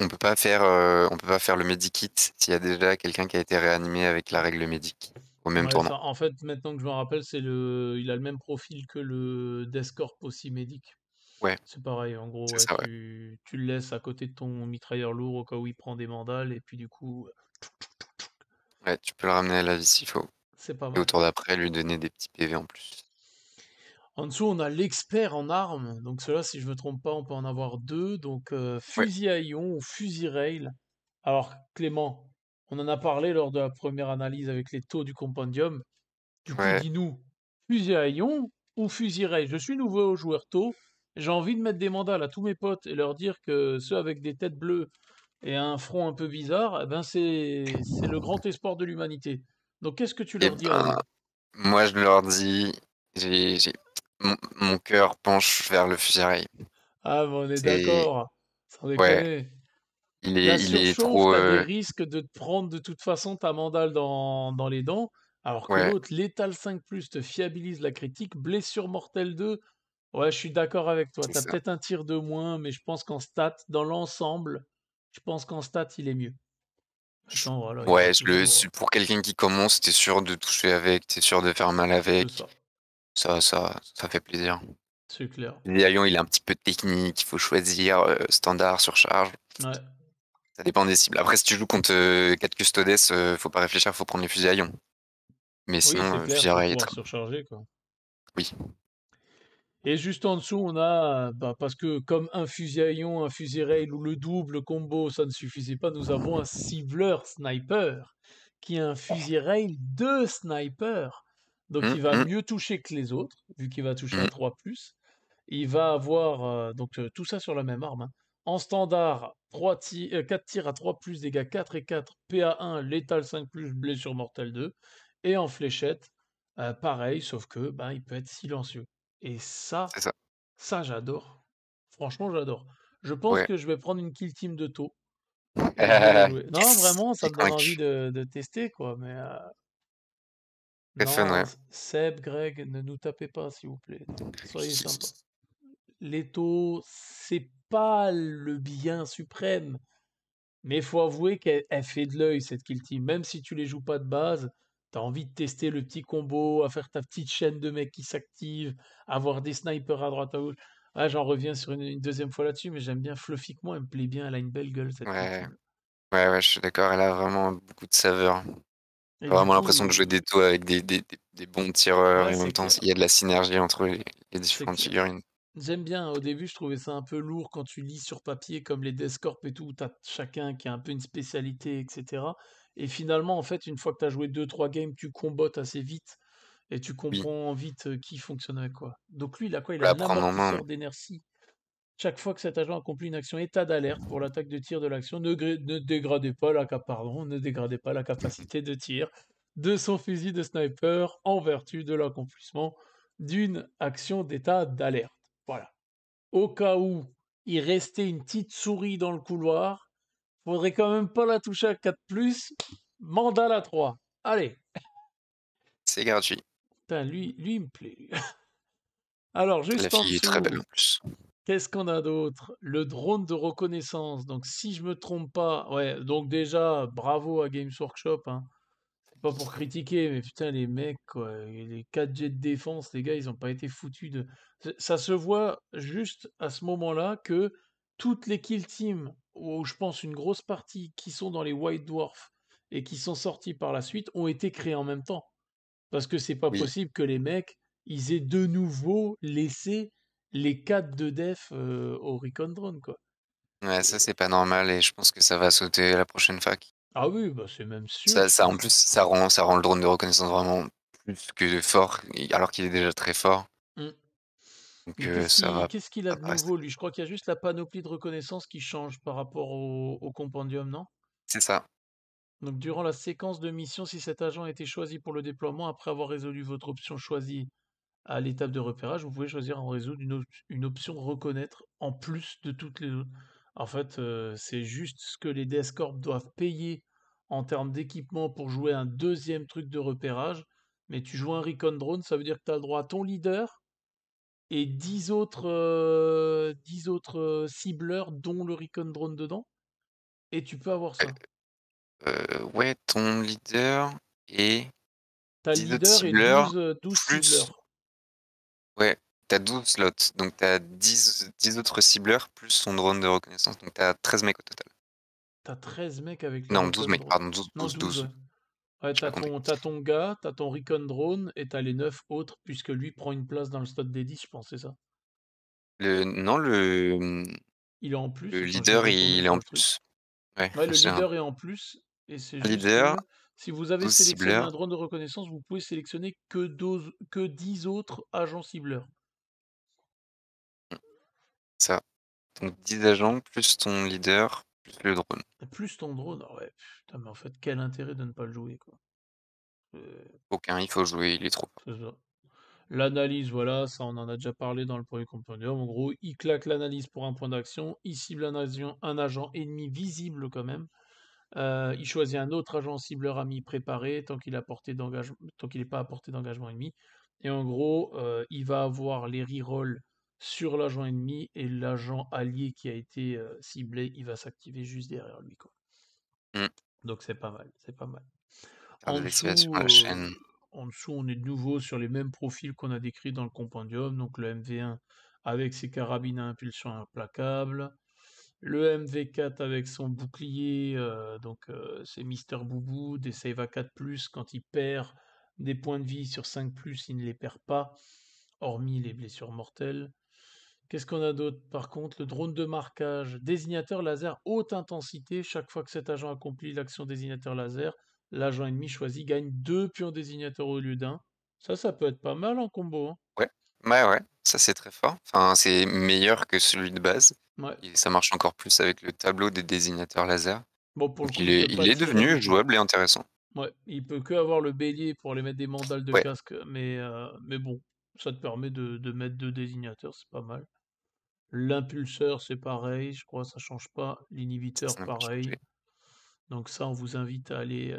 on peut pas faire le medikit s'il y a déjà quelqu'un qui a été réanimé avec la règle médic au même Ouais, tournant. ça, en fait, maintenant que je me rappelle, il a le même profil que le Deathcorp aussi médic. Ouais, C'est pareil, en gros, c'est ouais, ça, ouais. tu le laisses à côté de ton mitrailleur lourd au cas où il prend des mandales, et puis du coup, Ouais, tu peux le ramener à la vie s'il faut c'est pas et au mal. tour d'après, lui donner des petits PV en plus. En dessous, on a l'expert en armes. Donc cela, si je me trompe pas, on peut en avoir deux. Donc Ouais, fusil à ion ou fusil rail. Alors Clément, on en a parlé lors de la première analyse avec les taux du compendium. Du coup, ouais. dis-nous, fusil à ion ou fusil rail? Je suis nouveau aux joueurs taux. J'ai envie de mettre des mandales à tous mes potes et leur dire que ceux avec des têtes bleues et un front un peu bizarre, eh ben c'est le grand espoir de l'humanité. Donc qu'est-ce que tu Et leur dirais? ben, moi, je leur dis, j'ai mon cœur penche vers le fusil. Ah, mais on est C'est d'accord, sans ouais, déconner. La il est surchauffe, trop, t'as des risques de te prendre de toute façon ta mandale dans les dents, alors que ouais, l'autre, létal 5+, te fiabilise la critique, blessure mortelle 2. Ouais, je suis d'accord avec toi. c'est T'as ça. peut-être un tir de moins, mais je pense qu'en stats, dans l'ensemble, je pense qu'en stats, il est mieux. Je Maintenant, voilà, il y aura ouais, je le toujours. suis pour quelqu'un qui commence, tu es sûr de toucher avec, tu es sûr de faire mal C'est avec, ça, ça fait plaisir. c'est clair. Le médaillon, il est un petit peu technique, il faut choisir, standard, surcharge, Ouais. ça dépend des cibles. Après si tu joues contre, 4 custodes, faut pas réfléchir, faut prendre les fusils à ion. Mais Oui, c'est sinon, clair, fusil à faut rail est pouvoir très bon. surcharger, quoi. Oui, Et juste en dessous, on a, bah, parce que comme un fusil à ion, un fusil rail ou le double combo, ça ne suffisait pas, nous avons un cibleur sniper qui a un fusil rail de sniper. Donc mmh, il va mmh, mieux toucher que les autres, vu qu'il va toucher à mmh, 3+. Il va avoir tout ça sur la même arme, hein. En standard, 4 tirs à 3+, dégâts 4 et 4, PA1, létal 5+, blessure mortelle 2. Et en fléchette, pareil, sauf que ben, il peut être silencieux. Et c'est ça. ça j'adore. Franchement, j'adore. Je pense Ouais. que je vais prendre une kill team de taux et je vais le jouer. Non, Yes! vraiment, Il ça est me donne envie convaincu. de tester, quoi. Mais Très fun, Non, ouais. Seb, Greg, ne nous tapez pas, s'il vous plaît. Soyez sympa. Leto, c'est pas le bien suprême, mais il faut avouer qu'elle fait de l'œil, cette kill team. Même si tu les joues pas de base, t'as envie de tester le petit combo, à faire ta petite chaîne de mecs qui s'activent, avoir des snipers à droite à gauche. Ah, j'en reviens sur une deuxième fois là-dessus, mais j'aime bien fluffiquement, elle me plaît bien, elle a une belle gueule, cette kill Ouais, team. ouais, ouais, je suis d'accord, elle a vraiment beaucoup de saveur. Et T'as du vraiment coup, l'impression de jouer des tours avec des bons tireurs ouais, et en c'est même temps, clair. il y a de la synergie entre les C'est différentes clair. figurines. J'aime bien. Au début, je trouvais ça un peu lourd quand tu lis sur papier, comme les Deathcorp et tout, où t'as chacun qui a un peu une spécialité, etc. Et finalement, en fait, une fois que tu as joué deux trois games, tu combottes assez vite et tu Oui, comprends vite qui fonctionne avec quoi. Donc lui, il a quoi? Il faut a la un prendre en main. amortisseur d'énergie. Chaque fois que cet agent accomplit une action, état d'alerte pour l'attaque de tir de l'action, ne dégradez pas pardon, ne dégradez pas la capacité de tir de son fusil de sniper en vertu de l'accomplissement d'une action d'état d'alerte. Voilà. Au cas où il restait une petite souris dans le couloir, faudrait quand même pas la toucher à 4+, mandale à 3. Allez. C'est gratuit. Putain, lui, il me plaît, lui. Alors, La juste en fille est très dessous, belle en plus. qu'est-ce qu'on a d'autre? Le drone de reconnaissance. Donc, si je me trompe pas, ouais, donc déjà, bravo à Games Workshop, hein. C'est pas pour critiquer, mais putain, les mecs, quoi, et les 4 jets de défense, les gars, ils ont pas été foutus de. Ça se voit juste à ce moment-là que toutes les kill teams, ou je pense une grosse partie, qui sont dans les White Dwarfs et qui sont sortis par la suite, ont été créés en même temps. Parce que c'est pas Oui, possible que les mecs, ils aient de nouveau laissé les 4 de def au Recon Drone, quoi. ouais, ça Et- c'est pas normal et je pense que ça va sauter la prochaine fac. Ah oui, bah c'est même sûr, Ça, je ça en pense, plus, hein. ça rend le drone de reconnaissance vraiment plus que fort, alors qu'il est déjà très fort. Mm. Donc Mais ça va, qu'est-ce qu'il a ça de va rester. nouveau, lui? Je crois qu'il y a juste la panoplie de reconnaissance qui change par rapport au compendium, non? C'est ça. Donc, durant la séquence de mission, si cet agent a été choisi pour le déploiement, après avoir résolu votre option choisie à l'étape de repérage, vous pouvez choisir en résoudre une option reconnaître en plus de toutes les autres. En fait, c'est juste ce que les Death Corp doivent payer en termes d'équipement pour jouer un deuxième truc de repérage. Mais tu joues un Recon Drone, ça veut dire que tu as le droit à ton leader et 10 autres cibleurs, dont le Recon Drone dedans, et tu peux avoir Ouais, ça. ouais, ton leader et T'as 10 autres leader et cibleurs 12 plus, cibleurs. ouais, t'as 12 slots, donc t'as 10 autres cibleurs plus son drone de reconnaissance, donc t'as 13 mecs au total. T'as 13 mecs avec le Non, 12 Recon mecs, Drone. pardon, 12, Non, 12, 12, 12. ouais. Ouais, J'ai pas compté. t'as ton gars, t'as ton Recon Drone, et t'as les 9 autres, puisque lui prend une place dans le slot des 10, je pense, c'est ça. Non, Il est en le plus, attends, je vais leader, retourner il est sur en le truc. plus. Ouais, Ouais, le c'est un leader est en plus, et c'est juste leader, que si vous avez 12 sélectionné cibleurs, un drone de reconnaissance, vous pouvez sélectionner que 10 autres agents cibleurs. ça. Donc 10 agents plus ton leader plus le drone. Plus ton drone, ah ouais, putain, mais en fait, quel intérêt de ne pas le jouer, quoi. Euh, Aucun, il faut jouer, il est trop fort. c'est ça. L'analyse, voilà, ça on en a déjà parlé dans le premier compendium. En gros, il claque l'analyse pour un point d'action, il cible un agent ennemi visible quand même. Il choisit un autre agent cibleur ami préparé tant qu'il n'est pas à portée d'engagement ennemi. Et en gros, il va avoir les rerolls sur l'agent ennemi et l'agent allié qui a été ciblé, il va s'activer juste derrière lui, quoi. Mmh. Donc c'est pas mal, c'est pas mal. Faire En de l'activation dessous, à la chaîne. on est de nouveau sur les mêmes profils qu'on a décrits dans le compendium, donc le MV1 avec ses carabines à impulsion implacable, le MV4 avec son bouclier, c'est Mister Boubou, des save à 4+, quand il perd des points de vie sur 5+, il ne les perd pas, hormis les blessures mortelles. Qu'est-ce qu'on a d'autre? Par contre, le drone de marquage, désignateur laser haute intensité. Chaque fois que cet agent accomplit l'action désignateur laser, l'agent ennemi choisi gagne 2 pions désignateurs au lieu d'un. Ça peut être pas mal en combo, hein. Ouais, ouais, ça c'est très fort. Enfin, c'est meilleur que celui de base Ouais. et ça marche encore plus avec le tableau des désignateurs laser. Bon, pour le Donc coup, il il est peut pas il est tirer devenu dessus. jouable et intéressant. Ouais, il peut que avoir le bélier pour aller mettre des mandales de Ouais, casque, mais bon, ça te permet de mettre deux désignateurs, c'est pas mal. L'impulseur, c'est pareil, je crois, ça change pas. ça L'inhibiteur, n'a pas changé. pareil. Donc ça, on vous invite à aller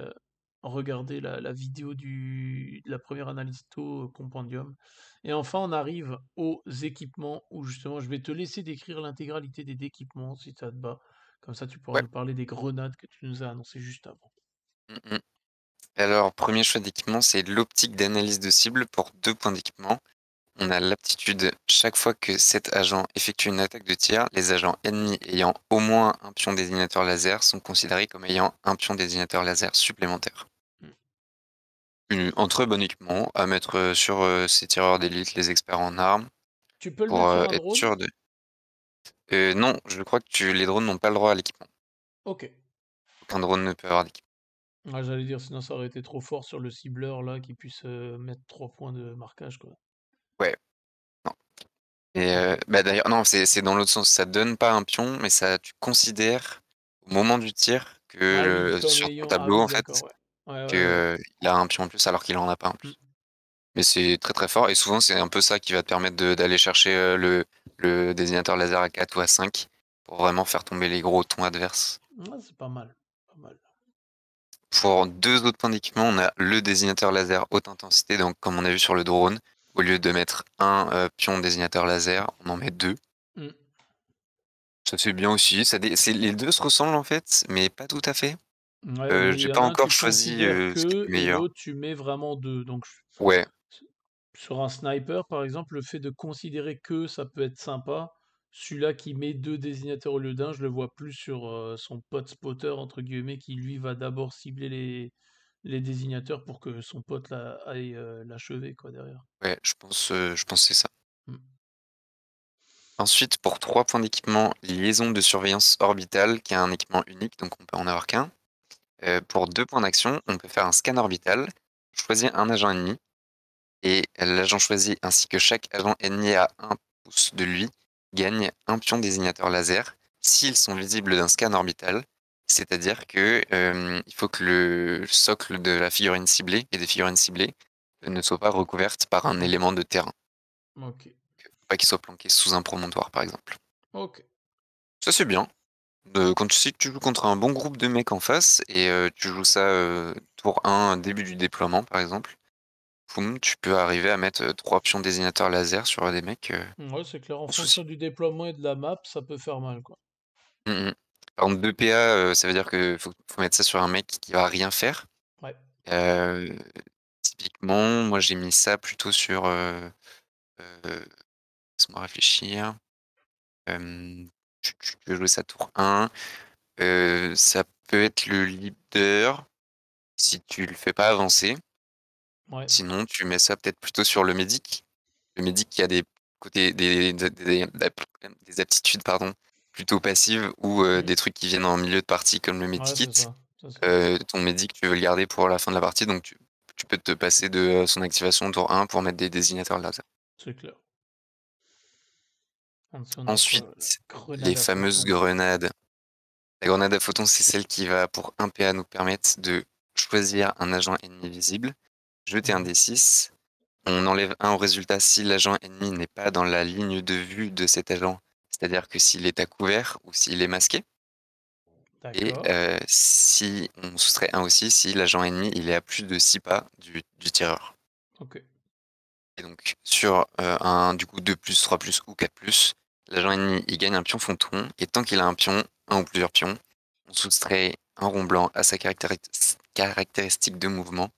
regarder la vidéo de la première analyse taux compendium. Et enfin, on arrive aux équipements où justement, je vais te laisser décrire l'intégralité des équipements si ça te va. Comme ça, tu pourras Ouais. nous parler des grenades que tu nous as annoncées juste avant. Mmh. Alors, premier choix d'équipement, c'est l'optique d'analyse de cible pour 2 points d'équipement. On a l'aptitude, chaque fois que cet agent effectue une attaque de tir, les agents ennemis ayant au moins un pion désignateur laser sont considérés comme ayant un pion désignateur laser supplémentaire. Mm. Un très bon équipement à mettre sur ces tireurs d'élite, les experts en armes, Tu peux le pour mettre sur un être drone? sûr de. Non, je crois que les drones n'ont pas le droit à l'équipement. Ok. Aucun drone ne peut avoir d'équipement. Ouais, j'allais dire, sinon ça aurait été trop fort sur le cibleur là qui puisse mettre 3 points de marquage quoi. Ouais, non. Et Ok. bah d'ailleurs, non, c'est dans l'autre sens. Ça donne pas un pion, mais ça, tu considères au moment du tir que Ah oui, comme sur ton ayant. Ah tableau, oui, en d'accord, fait, ouais. Ouais, que, ouais, ouais. il a un pion en plus alors qu'il en a pas en Mm. plus. Mais c'est très, très fort et souvent, c'est un peu ça qui va te permettre d'aller chercher, le désignateur laser à 4 ou à 5 pour vraiment faire tomber les gros tons adverses. Ouais, c'est pas mal. Pas mal. Pour 2 autres points d'équipement, on a le désignateur laser haute intensité, donc comme on a vu sur le drone, au lieu de mettre un pion désignateur laser, on en met 2. Mm. Ça c'est bien aussi, les 2 se ressemblent en fait, mais pas tout à fait. Ouais, mais il J'ai y pas en a un, encore tu choisi, considères ce qui est que, le et meilleur. l'autre, tu mets vraiment deux. Donc, Ouais, sur un sniper, par exemple, le fait de considérer que ça peut être sympa. Celui-là qui met deux désignateurs au lieu d'un, je le vois plus sur son pote spotter, entre guillemets, qui lui va d'abord cibler les désignateurs pour que son pote aille l'achever, quoi, derrière. ouais, je pense que c'est ça. Mm. Ensuite, pour 3 points d'équipement, liaison de surveillance orbitale, qui est un équipement unique, donc on peut en avoir qu'un. Pour 2 points d'action, on peut faire un scan orbital, choisir un agent ennemi, et l'agent choisi ainsi que chaque agent ennemi à 1 pouce de lui gagne un pion désignateur laser s'ils sont visibles d'un scan orbital. C'est-à-dire que, il faut que le socle de la figurine ciblée et des figurines ciblées ne soit pas recouverte par un élément de terrain. Ok. Faut pas qu'il soit planqué sous un promontoire, par exemple. Ok. Ça, c'est bien. Quand tu sais que tu joues contre un bon groupe de mecs en face et tu joues ça, tour 1, début du déploiement, par exemple, boum, tu peux arriver à mettre, 3 pions désignateurs laser sur des mecs, Ouais, c'est clair. En sans fonction souci. du déploiement et de la map, ça peut faire mal, quoi. Mmh mh. Par exemple 2 PA, ça veut dire que faut mettre ça sur un mec qui va rien faire. Ouais. Heu, Typiquement, moi j'ai mis ça plutôt sur, laisse-moi réfléchir. Tu peux jouer ça tour 1, ça peut être le leader si tu le fais pas avancer. Ouais. Sinon, tu mets ça peut-être plutôt sur le médic. Le médic qui a des côtés des aptitudes, pardon, plutôt passives ou Mm. des trucs qui viennent en milieu de partie comme le Ouais, medikit. c'est ça. C'est ça. Ton médic, tu veux le garder pour la fin de la partie, donc tu peux te passer de, son activation tour 1 pour mettre des désignateurs laser. C'est clair. En dessous, on a quoi? La Ensuite, les grenade à fameuses photon. grenades. La grenade à photon, c'est celle qui va, pour 1 PA, nous permettre de choisir un agent ennemi visible, jeter un Mhm. D6. On enlève un au résultat si l'agent ennemi n'est pas dans la ligne de vue de cet agent, c'est-à-dire que s'il est à couvert ou s'il est masqué. Et D'accord. si on soustrait un aussi si l'agent ennemi il est à plus de 6 pas du tireur. Ok. Et donc sur un du coup 2+, 3+, ou 4+, l'agent ennemi il gagne un pion photon et tant qu'il a un pion, un ou plusieurs pions, on soustrait un rond blanc à sa caractéristique de mouvement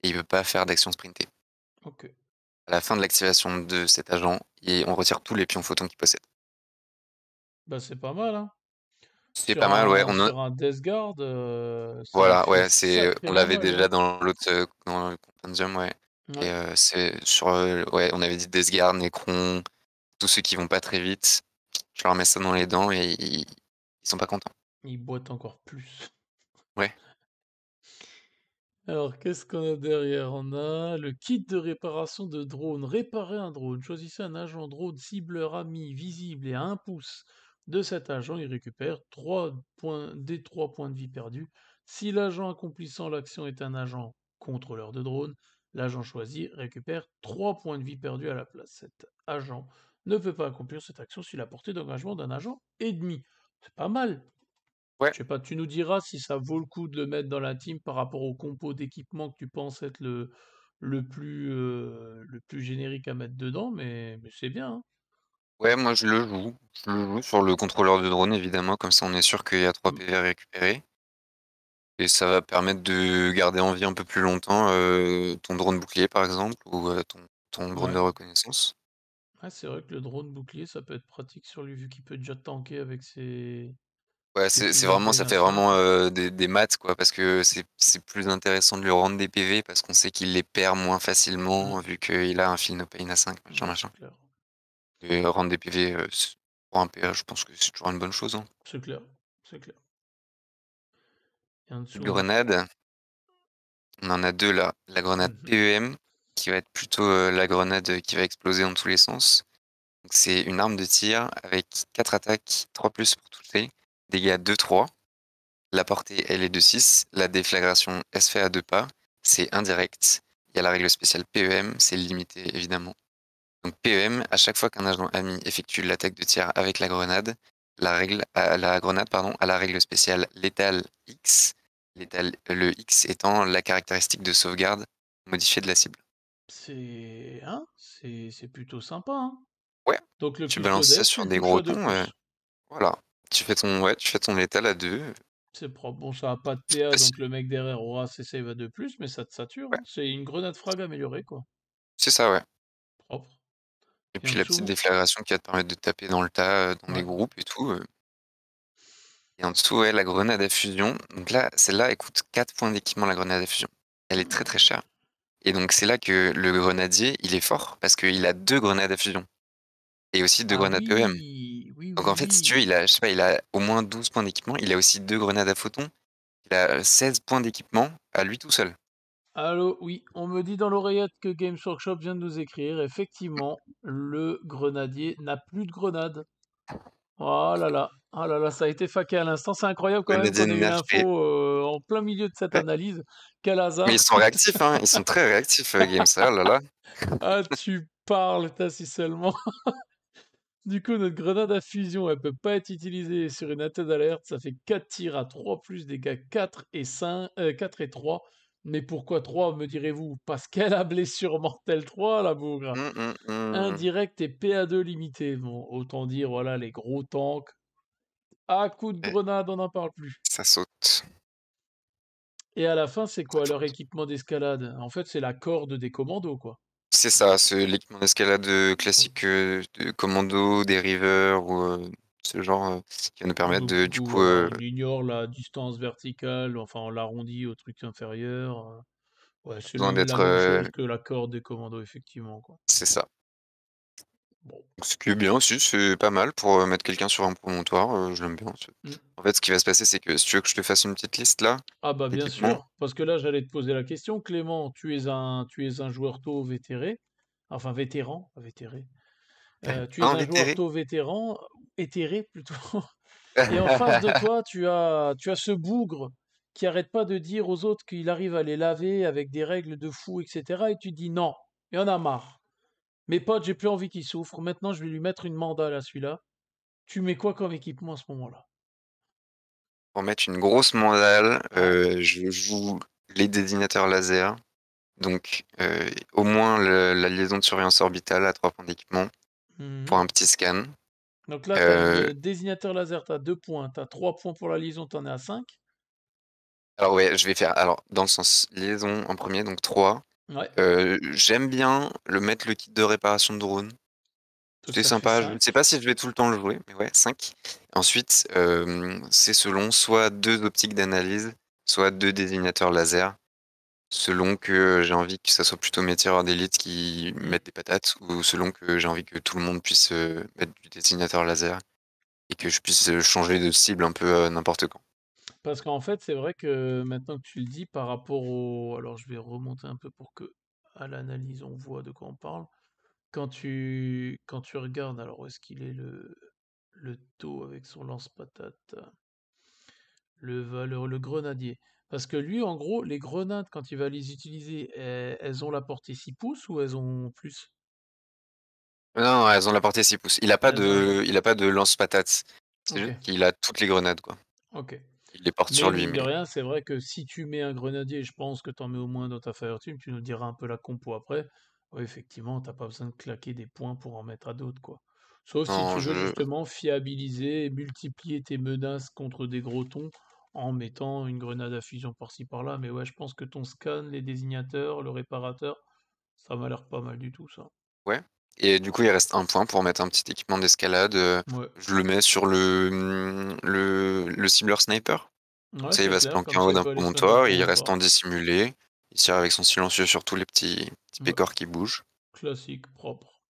et il ne peut pas faire d'action sprintée. Ok. À la fin de l'activation de cet agent, et on retire tous les pions photons qu'il possède. Bah, c'est pas mal, hein. C'est pas mal, ouais, Sur un Death Guard, ça en voilà, fait ouais, on sacrément l'avait mal, hein. déjà dans l'autre, dans le compendium, ouais. Et Ouais. c'est sur, ouais, on avait dit Death Guard, Necron, tous ceux qui vont pas très vite, je leur mets ça dans les dents et ils sont pas contents. Il boite encore plus. Ouais. Alors, qu'est-ce qu'on a derrière? On a le kit de réparation de drone. Réparer un drone. Choisissez un agent drone cibleur ami visible et à 1 pouce de cet agent. Il récupère 3 points, des 3 points de vie perdus. Si l'agent accomplissant l'action est un agent contrôleur de drone, l'agent choisi récupère 3 points de vie perdus à la place. Cet agent ne peut pas accomplir cette action si la portée d'engagement d'un agent est demi. C'est pas mal. Ouais, Je sais pas, tu nous diras si ça vaut le coup de le mettre dans la team par rapport au compo d'équipement que tu penses être le plus générique à mettre dedans, mais c'est bien, hein. ouais, moi je le joue. Je le joue sur le contrôleur de drone évidemment, comme ça on est sûr qu'il y a 3 Mm. PV à récupérer et ça va permettre de garder en vie un peu plus longtemps, ton drone bouclier par exemple ou, ton drone de Ouais. reconnaissance. Ouais, c'est vrai que le drone bouclier, ça peut être pratique sur lui, vu qu'il peut déjà tanker avec Ouais, ses c'est pouvoirs vraiment ça fait d'animation. vraiment, des maths quoi, parce que c'est plus intéressant de lui rendre des PV parce qu'on sait qu'il les perd moins facilement Mm. vu qu'il a un Feel No Pain à 5 machin, Ouais, c'est machin clair. et rendre des PV, pour un PA, je pense que c'est toujours une bonne chose, hein. C'est clair. C'est clair. Et en dessous, on a quoi? Grenade, on en a 2 là. La grenade Mhm. PEM qui va être plutôt, la grenade, qui va exploser dans tous les sens. Donc c'est une arme de tir avec 4 attaques, 3+ pour toucher, dégâts 2-3. La portée, elle est de 6. La déflagration, elle se fait à 2 pas. C'est indirect. Il y a la règle spéciale PEM, c'est limité évidemment. Donc PEM, à chaque fois qu'un agent ami effectue l'attaque de tir avec la grenade, la grenade pardon, a la règle spéciale létale X. Le X étant la caractéristique de sauvegarde modifiée de la cible. C'est plutôt sympa, hein. Ouais, Donc le tu quick balances ça loader, tu sur le des touches gros fois de tons, plus. voilà. Tu fais ton létal à 2, C'est propre. Bon, ça a pas de c'est PA, facile. donc le mec derrière aura ses save à 2 plus, mais ça te sature, Ouais, hein. C'est une grenade frag améliorée, quoi. c'est ça, ouais. Propre. Et Et en puis la petite dessous, déflagration qui va te permettre de taper dans le tas, dans des ouais. groupes et tout, et en dessous, ouais, la grenade à fusion. Donc là, celle-là, elle coûte 4 points d'équipement, la grenade à fusion. Elle est très, très Hmm. chère. Et donc c'est là que le grenadier, il est fort parce qu'il a 2 grenades à fusion et aussi 2 Ah grenades PEM. oui, oui, Donc oui, en fait, si tu veux, oui. il a, je sais pas, il a au moins 12 points d'équipement. Il a aussi 2 grenades à photons. Il a 16 points d'équipement à lui tout seul. Allô, oui, on me dit dans l'oreillette que Games Workshop vient de nous écrire. Effectivement, le grenadier n'a plus de grenade. Oh là là, ça a été faqué à l'instant. C'est incroyable quand même Grenadier qu'on ait eu nerfé. l'info en plein milieu de cette Ouais. analyse. Quel Mais ils hasard. sont réactifs, hein. Ils sont très réactifs, Games. Oh là là. Ah, tu parles, t'as si seulement. Du coup, notre grenade à fusion, elle peut pas être utilisée sur une attaque d'alerte. Ça fait 4 tirs à 3 plus dégâts 4 et 5, 4 et 3. Mais pourquoi 3, me direz-vous? Parce qu'elle a blessure mortelle 3, la bougre. Indirect et PA2 limité. Bon, autant dire, voilà, les gros tanks. À coup de Et grenade, on n'en parle plus. ça saute. Et à la fin, c'est Ça quoi leur saute. équipement d'escalade? En fait, c'est la corde des commandos, quoi. C'est ça, c'est l'équipement d'escalade, classique, de commando, des rivers ou, ce genre, qui va nous permettre Donc, de du du coup, coup, voilà, on ignore la distance verticale, enfin, on l'arrondit au truc inférieur. Ouais, c'est besoin la d'être, même chose que la corde des commandos, effectivement, quoi. c'est ça. Bon. Ce qui est bien aussi, c'est pas mal pour, mettre quelqu'un sur un promontoire, je l'aime bien. Mm. En fait, ce qui va se passer, c'est que si tu veux que je te fasse une petite liste là, Ah bah bien d'équipements. sûr, parce que là j'allais te poser la question, Clément, tu es un joueur tôt vétéré, enfin vétéran, pas vétéré. Tu es un joueur Invétéré? tôt vétéran, éthéré plutôt. Et en face de toi, tu as ce bougre qui arrête pas de dire aux autres qu'il arrive à les laver avec des règles de fou, etc. Et tu dis non, il y en a marre. Mes potes, j'ai plus envie qu'il souffre. Maintenant, je vais lui mettre une mandale à celui-là. Tu mets quoi comme équipement à ce moment-là? Pour mettre une grosse mandale, Ouais. je joue les désignateurs laser, donc au moins la liaison de surveillance orbitale à 3 points d'équipement pour Mhm. un petit scan. Donc là, tu as Heu, une désignateur laser, tu as 2 points. Tu as 3 points pour la liaison, tu en es à 5. alors ouais, je vais faire alors dans le sens liaison en premier donc 3. Ouais, J'aime bien mettre le kit de réparation de drone. donc C'est ça fait sympa, je ne 5. sais pas si je vais tout le temps le jouer, mais ouais 5. Ensuite, c'est selon soit 2 optiques d'analyse, soit 2 désignateurs laser. Selon que j'ai envie que ça soit plutôt mes tireurs d'élite qui Mmh. mettent des patates ou selon que j'ai envie que tout le monde puisse, mettre du dessinateur laser et que je puisse, changer de cible un peu, n'importe quand. Parce qu'en fait, c'est vrai que maintenant que tu le dis, par rapport au alors je vais remonter un peu pour que, à l'analyse, on voit de quoi on parle. Quand tu regardes, alors où est-ce qu'il est le taux avec son lance-patate? Le grenadier. Parce que lui, en gros, les grenades, quand il va les utiliser, elles ont la portée 6 pouces ou elles ont plus? Non, elles ont la portée 6 pouces. Elles ont la portée. Il a pas de lance-patates. C'est Ok, juste qu'il a toutes les grenades, quoi. Ok. Il les porte sur Mais lui, mine de mais rien, c'est vrai que si tu mets un grenadier, je pense que tu en mets au moins dans ta Fire Team, tu nous diras un peu la compo après. Ouais, effectivement, t'as pas besoin de claquer des points pour en mettre à d'autres, quoi. Sauf si non, tu veux justement fiabiliser et multiplier tes menaces contre des grotons en mettant une grenade à fusion par-ci par-là. Mais ouais, je pense que ton scan, les désignateurs, le réparateur, ça m'a l'air pas mal du tout, ça. ouais. Et du coup, il reste un point pour mettre un petit équipement d'escalade. Ouais, Je le mets sur le cibleur sniper. Comme ouais, ça, il c'est va se clair. planquer Comme en haut ça, il d'un peut aller se mettre en promontoire et il reste promontoire. en dissimulé. Il tire avec son silencieux sur tous les petits Ouais, pécores qui bougent. classique, propre.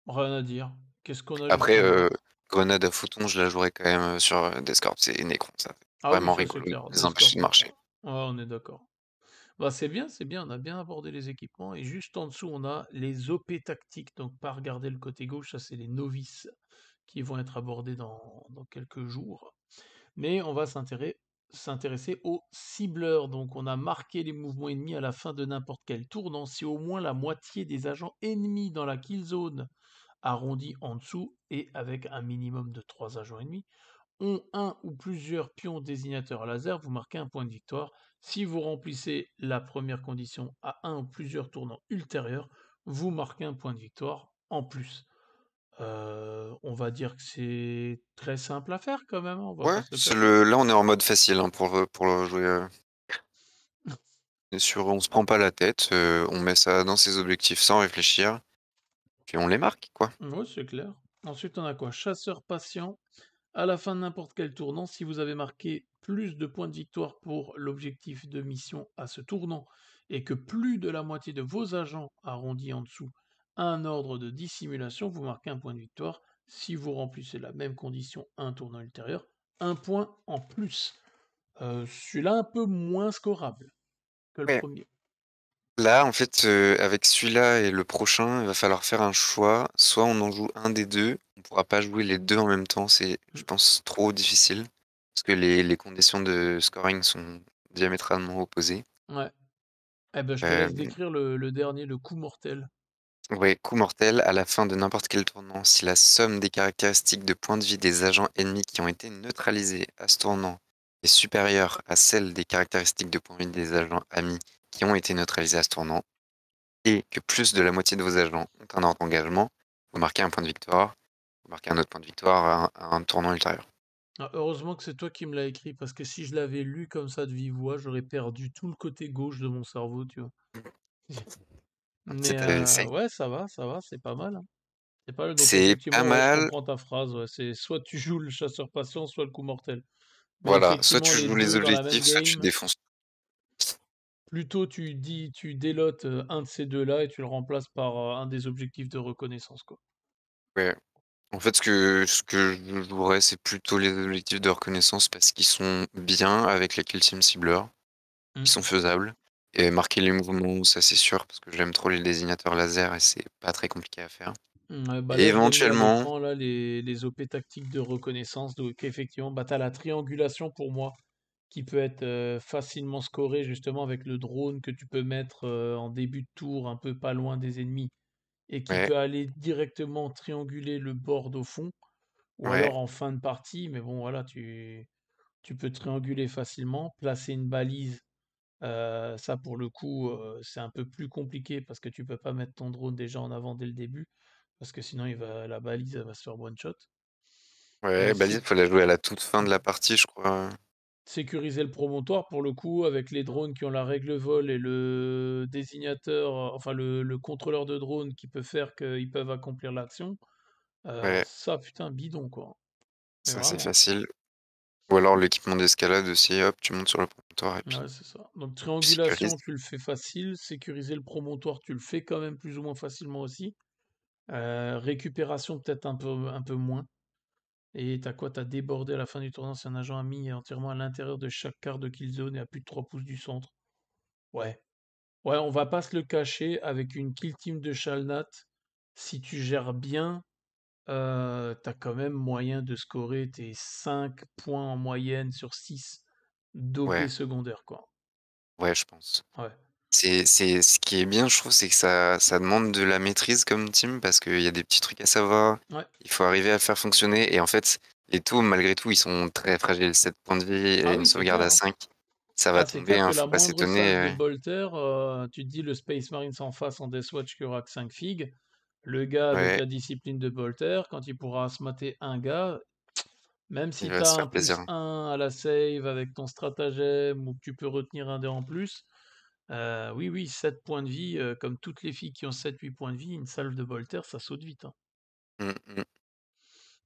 Rien à dire. Qu'est-ce qu'on a juste Après, en bas? grenade à photon, je la jouerai quand même sur Descorp et Necron. Ça fait Ah oui, vraiment ça c'est rigolo de clair. les empêcher Desktop, de marcher. ouais, on est d'accord. Bah c'est bien, on a bien abordé les équipements. Et juste en dessous, on a les OP tactiques. Donc pas regarder le côté gauche, ça c'est les novices qui vont être abordés dans quelques jours. Mais on va s'intéresser aux cibleurs. Donc on a marqué les mouvements ennemis à la fin de n'importe quel tournant. Si au moins la moitié des agents ennemis dans la kill zone, arrondi en dessous et avec un minimum de 3 agents ennemis, ont un ou plusieurs pions désignateurs laser, vous marquez un point de victoire. Si vous remplissez la première condition à un ou plusieurs tournants ultérieurs, vous marquez un point de victoire en plus. On va dire que c'est très simple à faire quand même, hein, on va Ouais, pas se le cacher. là on est en mode facile hein, pour le jouer. On se prend pas la tête, on met ça dans ses objectifs sans réfléchir, puis on les marque, quoi. Oui, c'est clair. Ensuite, on a quoi? Chasseur patient. À la fin de n'importe quel tournant, si vous avez marqué plus de points de victoire pour l'objectif de mission à ce tournant et que plus de la moitié de vos agents arrondis en dessous a un ordre de dissimulation, vous marquez un point de victoire. Si vous remplissez la même condition un tournant ultérieur, un point en plus. Celui-là un peu moins scorable que le Ouais. premier. Là, en fait, avec celui-là et le prochain, il va falloir faire un choix. Soit on en joue un des 2, on pourra pas jouer les 2 en même temps, c'est, je pense, trop difficile. Parce que les conditions de scoring sont diamétralement opposées. Ouais. Eh ben, je te laisse Hem, décrire le dernier, le coup mortel. ouais, coup mortel, à la fin de n'importe quel tournant, si la somme des caractéristiques de points de vie des agents ennemis qui ont été neutralisés à ce tournant est supérieure à celle des caractéristiques de points de vie des agents amis qui ont été neutralisés à ce tournant, et que plus de la moitié de vos agents ont un ordre d'engagement, vous marquez un point de victoire, vous marquez un autre point de victoire à un tournant ultérieur. Ah, heureusement que c'est toi qui me l'as écrit, parce que si je l'avais lu comme ça de vive voix, j'aurais perdu tout le côté gauche de mon cerveau, tu vois. Mais ouais, ça va, c'est pas mal, hein. C'est pas mal. Donc C'est pas effectivement, ouais, je mal. comprends ta phrase. Ouais, c'est soit tu joues le chasseur patient, soit le coup mortel. Mais Voilà, soit effectivement, tu les joues les deux dans la même objectifs, soit tu game, défonces. plutôt tu délotes un de ces deux-là et tu le remplaces par un des objectifs de reconnaissance, quoi. Ouais. En fait, ce que je jouerais, c'est plutôt les objectifs de reconnaissance parce qu'ils sont bien avec les kill team cibleurs, ils Mm. sont faisables. Et marquer les mouvements, ça c'est sûr, parce que j'aime trop les désignateurs laser et c'est pas très compliqué à faire. Ouais, bah Et là, je l'ai mis à éventuellement, l'écran, là, les OP tactiques de reconnaissance. Donc, effectivement, bah, tu as la triangulation pour moi, qui peut être facilement scorée, justement, avec le drone que tu peux mettre en début de tour, un peu pas loin des ennemis, et qui ouais, peut aller directement trianguler le board au fond, ou ouais, alors en fin de partie. Mais bon, voilà, tu peux trianguler facilement, placer une balise. Ça, pour le coup, c'est un peu plus compliqué parce que tu peux pas mettre ton drone déjà en avant dès le début, parce que sinon la balise elle va se faire one shot. ouais, balise, faut la jouer à la toute fin de la partie, je crois. Sécuriser le promontoire pour le coup avec les drones qui ont la règle vol et le désignateur, enfin le contrôleur de drone qui peut faire qu'ils peuvent accomplir l'action. Ouais, Ça putain bidon quoi. Mais ça c'est vraiment. facile. Ou alors l'équipement d'escalade aussi, hop, tu montes sur le promontoire et puis Ouais, c'est ça. Donc tu sécurises. triangulation, tu le fais facile. Sécuriser le promontoire, tu le fais quand même plus ou moins facilement aussi. Récupération peut-être un peu moins. Et t'as quoi? T'as débordé à la fin du tournoi si un agent a mis entièrement à l'intérieur de chaque quart de kill zone et à plus de 3 pouces du centre. Ouais. Ouais, on va pas se le cacher, avec une kill team de Shalnat, si tu gères bien, t'as quand même moyen de scorer tes 5 points en moyenne sur 6 d'OP Ouais, secondaire, quoi. ouais, je pense. Ouais. C'est ce qui est bien, je trouve, c'est que ça demande de la maîtrise comme team parce qu'il y a des petits trucs à savoir. Ouais. Il faut arriver à faire fonctionner et en fait, les taux, malgré tout, ils sont très fragiles. 7 points de vie et Ah une oui, c'est sauvegarde clair, à hein. 5, ça va Ah, c'est tomber, clair que hein, la faut pas moindre salve de s'étonner, bolter, tu te dis le Space Marine en face en Deathwatch qui aura que 5 figs, le gars avec ouais, la discipline de bolter, quand il pourra se mater un gars, même il si va t'as se un faire plus plaisir. 1 à la save avec ton stratagème ou que tu peux retenir un dé en plus, oui, oui, 7 points de vie, comme toutes les filles qui ont 7-8 points de vie, une salve de bolter, ça saute vite, hein. Mmh mh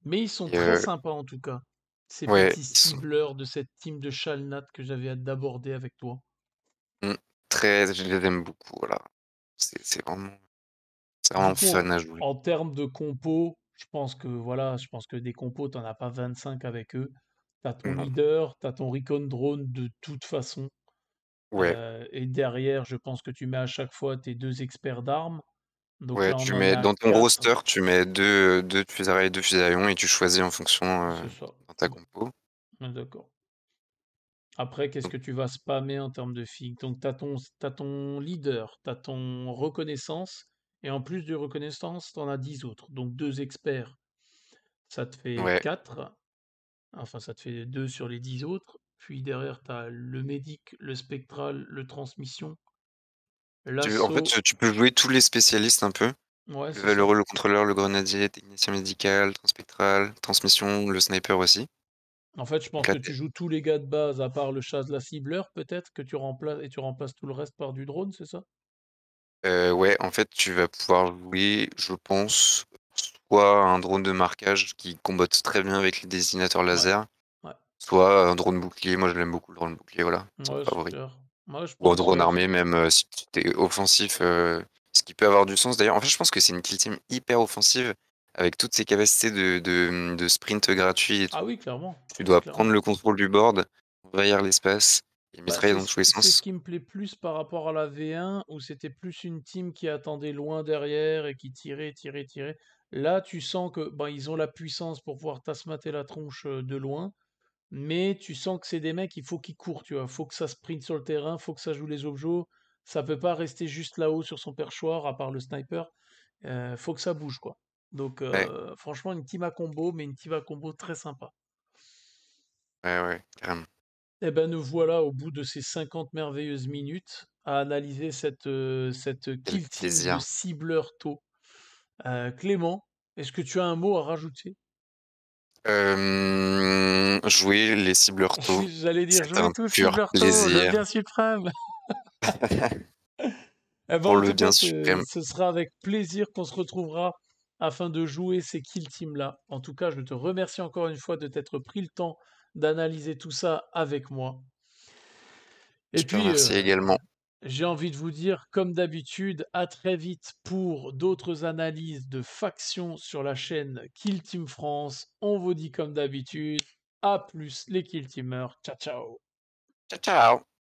Mais ils sont et très sympas en tout cas, ces ouais, petits ils sont cibleurs de cette team de Shalnat que j'avais hâte d'aborder avec toi. mmh, très je les aime beaucoup, voilà. C'est Du vraiment coup, fun à jouer. en termes de compos, je pense que voilà, je pense que des compos, t'en as pas 25 avec eux. T'as ton Non, leader, t'as ton recon drone de toute façon. ouais, Et derrière, je pense que tu mets à chaque fois tes 2 experts d'armes. Donc ouais, là, on tu en est mets à dans ton 4. roster, tu mets 2 fusils 2 fusiliers et tu choisis en fonction, C'est ça. dans ta compo. On est d'accord. Après, qu'est-ce Donc que tu vas spammer en termes de fig? Donc t'as ton leader, t'as ton reconnaissance, et en plus de reconnaissance, t'en as 10 autres. Donc 2 experts, ça te fait ouais, 4. Enfin, ça te fait 2 sur les 10 autres. Puis derrière, tu as le médic, le spectral, le transmission, en fait, l'assaut. tu peux jouer tous les spécialistes un peu. Ouais, Le c'est ça. valeureux, le contrôleur, le grenadier, technicien médical, transspectral, transmission, le sniper aussi. En fait, je Donc pense là, que tu joues tous les gars de base, à part le chasse-la cibleur, peut-être, que tu remplaces, et tu remplaces tout le reste par du drone, c'est ça? ouais, en fait, tu vas pouvoir jouer, je pense, soit un drone de marquage qui combotte très bien avec les désignateurs Ouais. laser, Ouais. soit un drone bouclier. Moi, je l'aime beaucoup le drone bouclier, voilà, c'est mon Ouais, c'est favori. clair. Moi, je Ou un pense drone que armé même, si tu es offensif, ce qui peut avoir du sens d'ailleurs. En fait, je pense que c'est une kill team hyper offensive avec toutes ses capacités de sprint gratuit et ah tout. oui, clairement, Tu dois prendre clairement. le contrôle du board, envahir l'espace et Bah, mitrailler dans tous les c'est ce sens. qui me plaît plus par rapport à la V1, où c'était plus une team qui attendait loin derrière et qui tirait, tirait, tirait. Là, tu sens que ben, ils ont la puissance pour pouvoir tasmater la tronche de loin, mais tu sens que c'est des mecs, il faut qu'ils courent, tu vois. Faut que ça sprint sur le terrain, faut que ça joue les objets. Ça peut pas rester juste là-haut sur son perchoir, à part le sniper. Faut que ça bouge, quoi. Donc, Ouais, franchement, une team à combo, mais une team à combo très sympa. ouais, ouais, carrément. Eh ben, nous voilà au bout de ces 50 merveilleuses minutes à analyser cette Quel kill team de plaisir. cibleurs tôt. Clément, est-ce que tu as un mot à rajouter? Jouer les cibleurs tôt, J'allais dire c'est jouer un tous pur cibleurs tôt, le plaisir bien suprême. Eh ben, pour en le tout bien cas, suprême. ce sera avec plaisir qu'on se retrouvera afin de jouer ces kill teams-là. En tout cas, je te remercie encore une fois de t'être pris le temps d'analyser tout ça avec moi. Et Je te puis, remercie également. j'ai envie de vous dire, comme d'habitude, à très vite pour d'autres analyses de factions sur la chaîne Kill Team France. On vous dit comme d'habitude, à plus les Kill Teamers. Ciao, ciao. Ciao, ciao.